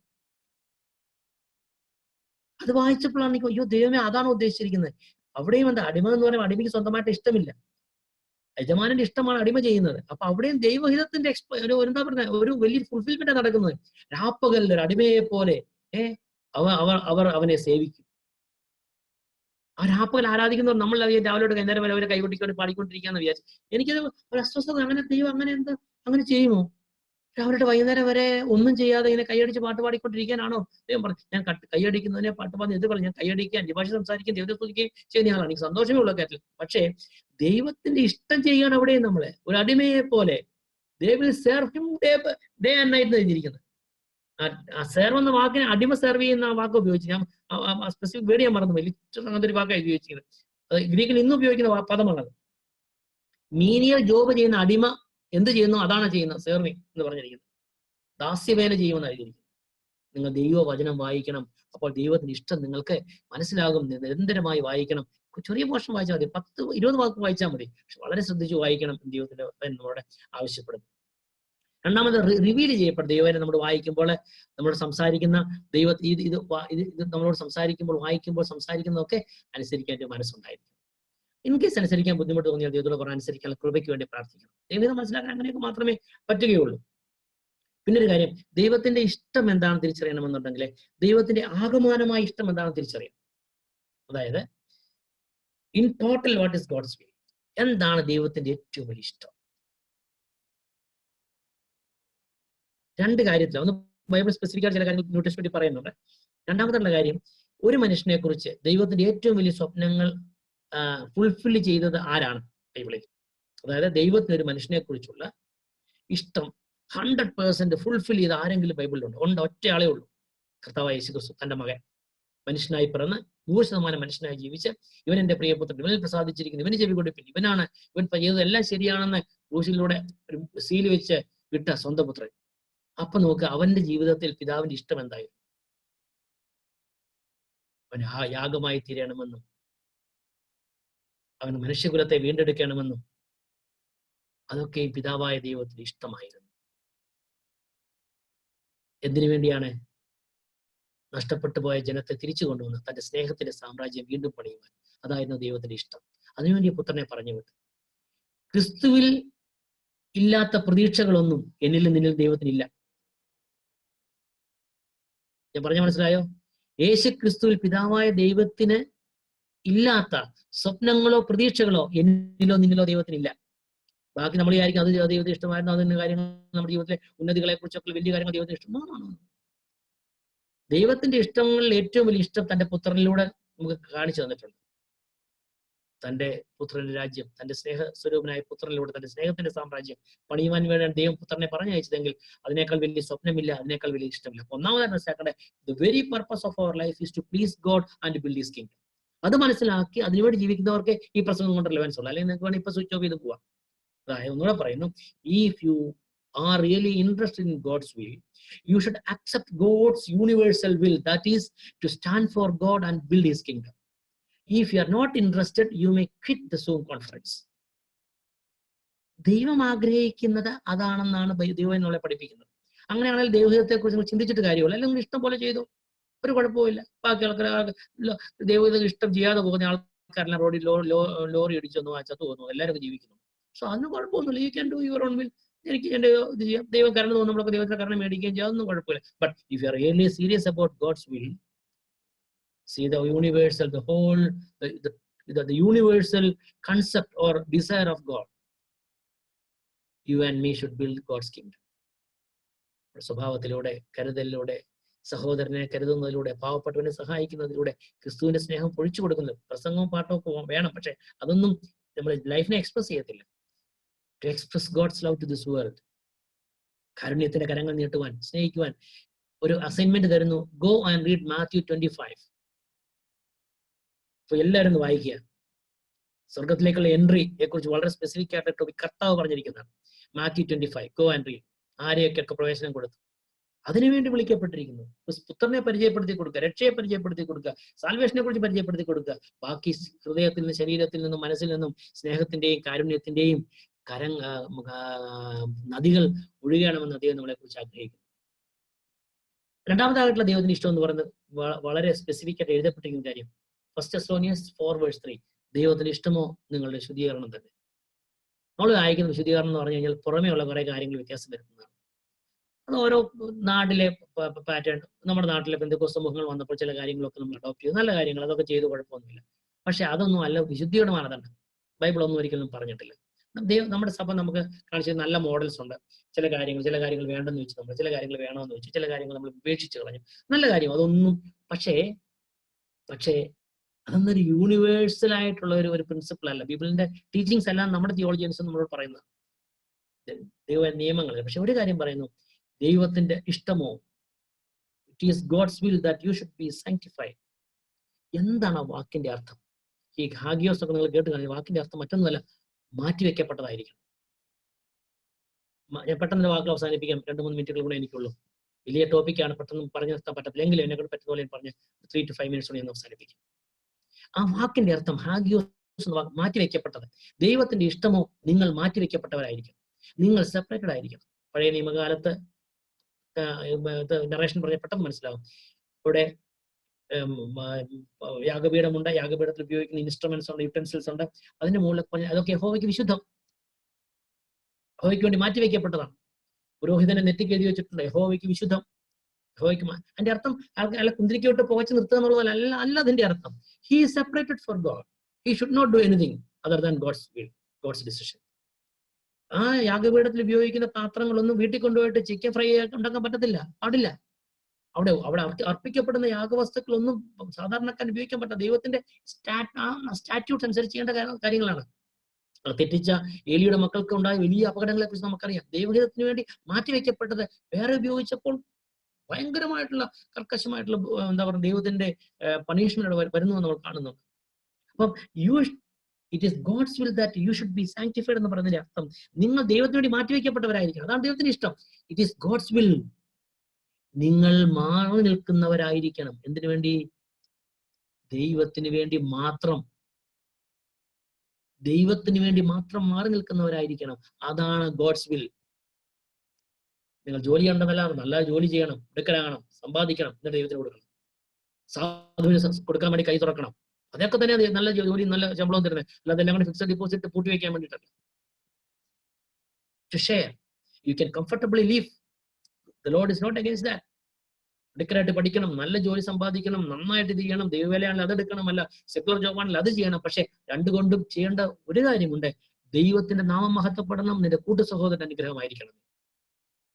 അത് വായിച്ചപ്പോഴാണ് എനിക്ക്, അയ്യോ ദൈവമേ, അതാണ് ഉദ്ദേശിച്ചിരിക്കുന്നത്. അവിടെയും എന്താ, അടിമ എന്ന് പറയുമ്പോൾ അടിമയ്ക്ക് സ്വന്തമായിട്ട് ഇഷ്ടമില്ല, യജമാനന്റെ ഇഷ്ടമാണ് അടിമ ചെയ്യുന്നത്. അപ്പൊ അവിടെയും ദൈവഹിതത്തിന്റെ എന്താ പറയുക, ഒരു വലിയ ഫുൾഫിൽമെന്റ് നടക്കുന്നത്. രാപ്പകൽ ഒരു അടിമയെ പോലെ അവർ അവനെ സേവിക്കും. ആ രാപ്പകൽ ആരാധിക്കുന്നവർ നമ്മൾ രാവിലെ വൈകുന്നേരം വരെ അവരെ കൈകൊട്ടിക്കൊണ്ട് പാടിക്കൊണ്ടിരിക്കാന്ന് വിചാരിച്ചു. എനിക്കത് ഒരു അസ്വസ്ഥത. അങ്ങനെ ദൈവം അങ്ങനെ എന്താ അങ്ങനെ ചെയ്യുമോ? രാവിലെ വൈകുന്നേരം വരെ ഒന്നും ചെയ്യാതെ ഇങ്ങനെ കൈയടിച്ച് പാട്ട് പാടിക്കൊണ്ടിരിക്കാനാണോ ദൈവം പറഞ്ഞു? ഞാൻ കൈയടിക്കുന്നതിനെ പാട്ട് പാടുന്ന എതിർ പറഞ്ഞു, ഞാൻ കൈയടിക്കാൻ, ഭാഷ സംസാരിക്കാൻ, ദൈവത്തെ സ്തുതിക്കുകയും ചെയ്യുന്ന ആളാണ്. എനിക്ക് സന്തോഷമേ ഉള്ള കാര്യത്തിൽ. പക്ഷേ ദൈവത്തിന്റെ ഇഷ്ടം ചെയ്യാൻ അവിടെയും നമ്മളെ ഒരു അടിമയെ പോലെ they will serve him day and night എന്ന് എഴുതിയിരിക്കുന്നത്. ആ സെർവ് എന്ന വാക്കിനെ അടിമ സെർവ് ചെയ്യുന്ന ആ വാക്ക് ഉപയോഗിച്ച്, ഞാൻ സ്പെസിഫിക് വേർഡ് ഞാൻ മറന്നു, അങ്ങനത്തെ ഒരു വാക്കാണ് ഉപയോഗിച്ചിരിക്കുന്നത്. അത് ഗ്രീക്കിൽ ഇന്ന് ഉപയോഗിക്കുന്ന പദമാണത്. മീനിയൽ ജോബ് ചെയ്യുന്ന അടിമ എന്ത് ചെയ്യുന്നു അതാണ് ചെയ്യുന്നത്, സെർവിങ് എന്ന് പറഞ്ഞിരിക്കുന്നത്. ദാസ്യവേല ചെയ്യുമെന്ന് എഴുതിയിരിക്കുന്നത്. നിങ്ങൾ ദൈവവചനം വായിക്കണം. അപ്പോൾ ദൈവത്തിന്റെ ഇഷ്ടം നിങ്ങൾക്ക് മനസ്സിലാകും. നിരന്തരമായി വായിക്കണം. ചെറിയ പോർഷൻ വായിച്ചാൽ മതി, 10-20 വാക്ക് വായിച്ചാൽ മതി. പക്ഷെ വളരെ ശ്രദ്ധിച്ച് വായിക്കണം. ദൈവത്തിന്റെ നമ്മളോട് ആവശ്യപ്പെടുന്നു. രണ്ടാമത്, റിവീൽ ചെയ്യപ്പെട്ട ദൈവനെ നമ്മൾ വായിക്കുമ്പോൾ, നമ്മൾ സംസാരിക്കുന്ന ഇത് നമ്മളോട് സംസാരിക്കുമ്പോൾ, വായിക്കുമ്പോൾ, സംസാരിക്കുന്നതൊക്കെ അനുസരിക്കാൻ ഒരു മനസ്സുണ്ടായിരിക്കും. ഇൻ കേസ് അനുസരിക്കാൻ ബുദ്ധിമുട്ട് തോന്നിയാൽ ദൈവത്തോട് പറഞ്ഞ് അനുസരിക്കാൻ കൃപയ്ക്ക് വേണ്ടി പ്രാർത്ഥിക്കണം. ദൈവം മനസ്സിലാക്കാൻ അങ്ങനെയൊക്കെ മാത്രമേ പറ്റുകയുള്ളൂ. പിന്നൊരു കാര്യം, ദൈവത്തിന്റെ ഇഷ്ടം എന്താണെന്ന് തിരിച്ചറിയണമെന്നുണ്ടെങ്കിൽ ദൈവത്തിന്റെ ആകമാനമായ ഇഷ്ടം എന്താണെന്ന് തിരിച്ചറിയാം. അതായത് in total what is God's will, എന്താണ് ദൈവത്തിന്റെ ഏറ്റവും വലിയ ഇഷ്ടം? രണ്ട് കാര്യത്തിലാണ്. ഒന്ന് ബൈബിൾ സ്പെസിഫിക് ആയിട്ട് ചില കാര്യങ്ങൾ ന്യൂ ടെസ്റ്റ്മെന്റിൽ പറയുന്നുണ്ട്. രണ്ടാമത്തെ കാര്യം, ഒരു മനുഷ്യനെ കുറിച്ച് ദൈവത്തിന്റെ ഏറ്റവും വലിയ സ്വപ്നങ്ങൾ ഫുൾഫിൽ ചെയ്തത് ആരാണ് ബൈബിളിൽ? അതായത് ദൈവത്തിന് ഒരു മനുഷ്യനെ കുറിച്ചുള്ള ഇഷ്ടം 100% ഫുൾഫിൽ ചെയ്ത് ആരെങ്കിലും ബൈബിളിലുണ്ട്? ഒറ്റയാളേ ഉള്ളൂ, കർത്താവായ യേശുക്രിസ്തു. തന്റെ മകൻ മനുഷ്യനായി പിറന്ന് 100% മനുഷ്യനായി ജീവിച്ച്, ഇവൻ എന്റെ പ്രിയപുത്രൻ, ഇവനിൽ പ്രസാദിച്ചിരിക്കുന്നു, ഇവന് ചെവി കൊടുപ്പിൻ, ഇവൻ ചെയ്തതെല്ലാം ശരിയാണെന്ന് ക്രൂശിലൂടെ ഒരു സീൽ വെച്ച് വിട്ട സ്വന്തം പുത്രൻ. അപ്പൊ നോക്ക്, അവന്റെ ജീവിതത്തിൽ പിതാവിന്റെ ഇഷ്ടം എന്തായിരുന്നു? അവൻ യാഗമായി തീരണമെന്നും അവൻ മനുഷ്യകുലത്തെ വീണ്ടെടുക്കണമെന്നും അതൊക്കെ പിതാവായ ദൈവത്തിന് ഇഷ്ടമായിരുന്നു. എന്തിനു വേണ്ടിയാണ്? നഷ്ടപ്പെട്ടു പോയ ജനത്തെ തിരിച്ചു കൊണ്ടുവന്ന് തന്റെ സ്നേഹത്തിന്റെ സാമ്രാജ്യം വീണ്ടും പണിയുവാൻ. അതായിരുന്നു ദൈവത്തിന്റെ ഇഷ്ടം. അതിനുവേണ്ടി പുത്രനെ പറഞ്ഞു വിട്ടു. ക്രിസ്തുവിൽ ഇല്ലാത്ത പ്രതീക്ഷകളൊന്നും എന്നിലും നിന്നിലും ദൈവത്തിനില്ല. ഞാൻ പറഞ്ഞ മനസ്സിലായോ? യേശു ക്രിസ്തുവിൽ പിതാവായ ദൈവത്തിന് ഇല്ലാത്ത സ്വപ്നങ്ങളോ പ്രതീക്ഷകളോ എന്നിലോ നിന്നിലോ ദൈവത്തിനില്ല. ബാക്കി നമ്മൾ വിചാരിക്കും അത് ദൈവത്തിന് ഇഷ്ടമായിരുന്നു, അതിന്റെ കാര്യങ്ങൾ നമ്മുടെ ജീവിതത്തിലെ ഉന്നതികളെ കുറിച്ചൊക്കെ വലിയ കാര്യങ്ങൾ ദൈവത്തിന് ഇഷ്ടമാണ്. ദൈവത്തിന്റെ ഇഷ്ടങ്ങളിൽ ഏറ്റവും വലിയ ഇഷ്ടം തന്റെ പുത്രനിലൂടെ നമുക്ക് കാണിച്ചു തന്നിട്ടുണ്ട്. തന്റെ പുത്രന്റെ രാജ്യം, തന്റെ സ്നേഹസ്വരൂപനായ പുത്രനിലൂടെ തന്റെ സ്നേഹത്തിന്റെ സാമ്രാജ്യം പണിയുവാൻ വേണ്ടിയാണ് ദൈവം പുത്രനെ പറഞ്ഞയച്ചതെങ്കിൽ അതിനേക്കാൾ വലിയ സ്വപ്നമില്ല, അതിനേക്കാൾ വലിയ ഇഷ്ടമില്ല. ഒന്നാമതായി മനസ്സിലാക്കേണ്ട, the very purpose of our life is to please God and build his kingdom. അത് മനസ്സിലാക്കി അതിനുവേണ്ടി ജീവിക്കുന്നവർക്ക് ഈ പ്രസംഗം കൊണ്ട് റിലവൻസ് ഉള്ളൂ. അല്ലെങ്കിൽ നിങ്ങൾക്ക് വേണമെങ്കിൽ ഇപ്പൊ സ്വിച്ച് ഓഫ് ചെയ്ത് പോവാം. അതായത് ഒന്നുകൂടെ പറയുന്നു, if you are really interested in God's will, you should accept God's universal will, that is to stand for God and build his kingdom. If you are not interested, you may quit the Zoom conference. ദൈവം ആഗ്രഹിക്കുന്നത് അതാണെന്നാണ് ദൈവം നമ്മളെ പഠിപ്പിക്കുന്നത്. അങ്ങനെയാണെങ്കിൽ ദൈവത്തെ കുറിച്ച് ചിന്തിച്ചിട്ട് കാര്യമില്ല. അല്ലെങ്കിൽ ഇഷ്ടം പോലെ ചെയ്തു, ഒരു കുഴപ്പമില്ല. ബാക്കി ആൾക്കാർ ദൈവത്തെ ഇഷ്ടം ചെയ്യാതെ പോകുന്ന ആൾക്കാരെല്ലാം റോഡിൽ ലോറി ഇടിച്ചൊന്നു ചത്തു പോകുന്നു, എല്ലാവരും ജീവിക്കുന്നു. സോ അതിന് കുഴപ്പമൊന്നുമില്ല. You can do your own will. എനിക്ക് എന്റെ ഇത് ചെയ്യാം, ദൈവം കരുണ തോന്നുന്നു, നമ്മളൊക്കെ ദൈവത്തിന്റെ കരുണ മേടിക്കുകയും ചെയ്യാം, അതൊന്നും കുഴപ്പമില്ല. But if you are really serious about God's will, see the universal, the whole, the universal concept or desire of God, you and me should build God's kingdom. സ്വഭാവത്തിലൂടെ, കരുതലിലൂടെ, സഹോദരനെ കരുതുന്നതിലൂടെ, പാവപ്പെട്ടവനെ സഹായിക്കുന്നതിലൂടെ, ക്രിസ്തുവിന്റെ സ്നേഹം പൊഴിച്ചു കൊടുക്കുന്നത്. പ്രസംഗവും പാട്ടവും ഒക്കെ വേണം, പക്ഷെ അതൊന്നും നമ്മൾ ലൈഫിനെ എക്സ്പ്രസ് ചെയ്യത്തില്ല. To express God's love to this world, കാരുണ്യത്തിന്റെ കരങ്ങൾ നീട്ടുവാൻ, സ്നേഹിക്കുവാൻ ഒരു അസൈൻമെന്റ് തരുന്നു. Go and read Mathew 25. അപ്പൊ എല്ലാവരും ഒന്ന് വായിക്കുക. സ്വർഗത്തിലേക്കുള്ള എൻട്രിയെ കുറിച്ച് വളരെ സ്പെസിഫിക് ആയിട്ട് കർത്താവ് പറഞ്ഞിരിക്കുന്നതാണ്. മാത്യു 25. Go and read. ആരെയൊക്കെ പ്രവേശനം കൊടുത്തു, അതിനുവേണ്ടി വിളിക്കപ്പെട്ടിരിക്കുന്നു. പുത്രനെ പരിചയപ്പെടുത്തി കൊടുക്കുക, രക്ഷയെ പരിചയപ്പെടുത്തി കൊടുക്കുക, സാൽവേഷനെ കുറിച്ച് പരിചയപ്പെടുത്തി കൊടുക്കുക. ബാക്കി ഹൃദയത്തിൽ നിന്നും, ശരീരത്തിൽ നിന്നും, മനസ്സിൽ നിന്നും സ്നേഹത്തിന്റെയും കാരുണ്യത്തിന്റെയും നദികൾ ഒഴുകണമെന്ന് ദൈവം നമ്മളെ കുറിച്ച് ആഗ്രഹിക്കുന്നു. രണ്ടാമതായിട്ടുള്ള ദൈവത്തിന് ഇഷ്ടം എന്ന് പറയുന്നത് വളരെ സ്പെസിഫിക് ആയിട്ട് എഴുതപ്പെട്ടിരിക്കുന്ന കാര്യം. 1 Thessalonians 4:3. ദൈവത്തിന് ഇഷ്ടമോ നിങ്ങളുടെ ശുദ്ധീകരണം തന്നെ. നമ്മൾ വായിക്കുന്ന വിശുദ്ധീകരണം എന്ന് പറഞ്ഞു കഴിഞ്ഞാൽ പുറമേ ഉള്ള കുറെ കാര്യങ്ങൾ വ്യത്യാസം വരുന്നതാണ്. അത് ഓരോ നാട്ടിലെ പാറ്റേൺ. നമ്മുടെ നാട്ടിലെ പെന്തക്കോസ്ത് സമൂഹങ്ങൾ വന്നപ്പോൾ ചില കാര്യങ്ങളൊക്കെ നമ്മൾ അഡോപ്റ്റ് ചെയ്തു, നല്ല കാര്യങ്ങൾ, അതൊക്കെ ചെയ്ത് കുഴപ്പമൊന്നുമില്ല. പക്ഷെ അതൊന്നും അല്ല വിശുദ്ധിയുടെ മാനദണ്ഡം. ബൈബിൾ ഒന്നും ഒരിക്കലും പറഞ്ഞിട്ടില്ല. നമ്മുടെ സഭ നമുക്ക് കാണിച്ച നല്ല മോഡൽസ് ഉണ്ട്. ചില കാര്യങ്ങൾ വേണ്ടെന്ന് വെച്ച് നമ്മൾ, ചില കാര്യങ്ങൾ വേണമെന്ന് വെച്ചു, ചില കാര്യങ്ങൾ നമ്മൾ ഉപേക്ഷിച്ച് കളഞ്ഞു. നല്ല കാര്യം അതൊന്നും. പക്ഷേ അതൊന്നൊരു യൂണിവേഴ്സൽ ആയിട്ടുള്ള ഒരു പ്രിൻസിപ്പിൾ അല്ല. ബൈബിളിന്റെ ടീച്ചിങ്സ് എല്ലാം നമ്മുടെ തിയോളജിയൻസ് നമ്മളോട് പറയുന്നത് ദൈവ നിയമങ്ങൾ. പക്ഷെ ഒരു കാര്യം പറയുന്നു, ദൈവത്തിന്റെ ഇഷ്ടമോ, it is God's will that you should be sanctified. എന്താണ് ആ വാക്കിന്റെ അർത്ഥം? ഈ ഹാഗിയോസ് ഒക്കെ നിങ്ങൾ കേട്ട് കാണുക. വാക്കിന്റെ അർത്ഥം മറ്റൊന്നുമല്ല, മാറ്റിവെക്കപ്പെട്ടതായിരിക്കും. ഞാൻ പെട്ടെന്ന് വാക്കുകൾ അവസാനിപ്പിക്കാം, 2-3 മിനിറ്റുകൾ കൂടെ എനിക്കുള്ളൂ. വലിയ ടോപ്പിക്കാണ്, പെട്ടെന്ന് പറഞ്ഞു നിർത്താൻ പറ്റത്തില്ല. എങ്കിലും എന്നെ കൂടെ പറ്റുന്ന പോലെ പറഞ്ഞ് 3 to 5 മിനിറ്റ്സ് കൊണ്ട് അവസാനിപ്പിക്കും. ആ വാക്കിന്റെ അർത്ഥം ഹാഗിയോസ് എന്ന വാക്ക് മാറ്റിവെക്കപ്പെട്ടത്. ദൈവത്തിന്റെ ഇഷ്ടമോ, നിങ്ങൾ മാറ്റിവെക്കപ്പെട്ടവരായിരിക്കും, നിങ്ങൾ സെപ്പറേറ്റഡ് ആയിരിക്കും. പഴയ നിയമകാലത്ത് നറേഷൻ പറഞ്ഞ പെട്ടെന്ന് മനസ്സിലാവും. ഇവിടെ യാഗപീഠമുണ്ട്, യാഗപീഠത്തിൽ ഉപയോഗിക്കുന്ന ഇൻസ്ട്രുമെന്റ്സ് ഉണ്ട്, യുട്ടൻസിൽസ് ഉണ്ട്. അതിന്റെ മുകളിൽ അതൊക്കെ യഹോവയ്ക്ക് വിശുദ്ധം, യഹോവയ്ക്ക് വേണ്ടി മാറ്റിവെക്കപ്പെട്ടതാണ്. പുരോഹിതനെ നെറ്റിക്ക് എഴുതി വെച്ചിട്ടുണ്ട്, യഹോവയ്ക്ക് വിശുദ്ധം, യഹോവയ്ക്ക്. അതിന്റെ അർത്ഥം അയാളെ കുന്തിരിക്കോട്ട് പുകച്ച് നിർത്തുക എന്നുള്ളതല്ല അതിന്റെ അർത്ഥം. He is separated for God. He should not do anything other than God's will, God's decision. ആ യാഗപീഠത്തിൽ ഉപയോഗിക്കുന്ന പാത്രങ്ങളൊന്നും വീട്ടിൽ കൊണ്ടുപോയിട്ട് ചിക്കൻ ഫ്രൈ ഉണ്ടാക്കാൻ പാടില്ല. അവിടെ അർപ്പിക്കപ്പെടുന്ന യാഗവസ്തുക്കളൊന്നും സാധാരണക്കാരൻ ഉപയോഗിക്കാൻ പറ്റില്ല. ദൈവത്തിന്റെ സ്റ്റാറ്റ്യൂട്ട്സ് അനുസരിച്ച് ചെയ്യേണ്ട കാര്യങ്ങളാണ്. തെറ്റിച്ച ഏലിയുടെ മക്കൾക്ക് ഉണ്ടായ വലിയ അപകടങ്ങളെ കുറിച്ച് നമുക്കറിയാം. ദൈവഹിതത്തിന് വേണ്ടി മാറ്റിവെക്കപ്പെട്ടത് വേറെ ഉപയോഗിച്ചപ്പോൾ ഭയങ്കരമായിട്ടുള്ള കർക്കശമായിട്ടുള്ള എന്താ പറയുക ദൈവത്തിന്റെ പണിഷ്മെന്റ് വരുന്നു നമ്മൾ കാണുന്നുണ്ട്. അപ്പം it is God's will that you should be sanctified എന്ന് പറയുന്നതിന്റെ അർത്ഥം നിങ്ങൾ ദൈവത്തിന് വേണ്ടി മാറ്റിവെക്കപ്പെട്ടവരായിരിക്കണം. അതാണ് ദൈവത്തിന് ഇഷ്ടം. It is God's will. നിങ്ങൾ മാറി നിൽക്കുന്നവരായിരിക്കണം. എന്തിനു വേണ്ടി? ദൈവത്തിന് വേണ്ടി മാത്രം, ദൈവത്തിന് വേണ്ടി മാത്രം മാറി നിൽക്കുന്നവരായിരിക്കണം. അതാണ് ഗോഡ്സ് വിൽ. നിങ്ങൾ ജോലി ചെയ്യണമെന്നല്ല, നല്ല ജോലി ചെയ്യണം, എടുക്കലാകണം, സമ്പാദിക്കണം, എന്നിട്ട് ദൈവത്തിന് കൊടുക്കണം. സാധുവിന് കൊടുക്കാൻ വേണ്ടി കൈ തുറക്കണം. അതൊക്കെ തന്നെ നല്ല ജോലി, നല്ല ശമ്പളം തരുന്നത്. അല്ലാതെ എല്ലാം കൂടി ഫിക്സഡ് ഡിപ്പോസിറ്റ് പൂട്ടി വെക്കാൻ വേണ്ടിയിട്ടല്ല. to share. You can comfortably live. The Lord is not against that. മിടുക്കരായിട്ട് പഠിക്കണം, നല്ല ജോലി സമ്പാദിക്കണം, നന്നായിട്ട് ഇത് ചെയ്യണം, ദൈവവേലയാണെങ്കിൽ അതെടുക്കണമല്ല, സെക്യുലർ ജോബാണെങ്കിൽ അത് ചെയ്യണം. പക്ഷെ രണ്ടുകൊണ്ടും ചെയ്യേണ്ട ഒരു കാര്യമുണ്ട്, ദൈവത്തിന്റെ നാമം മഹത്വപ്പെടണം, നിന്റെ കൂട്ടു സഹോദരൻ അനുഗ്രഹമായിരിക്കണം.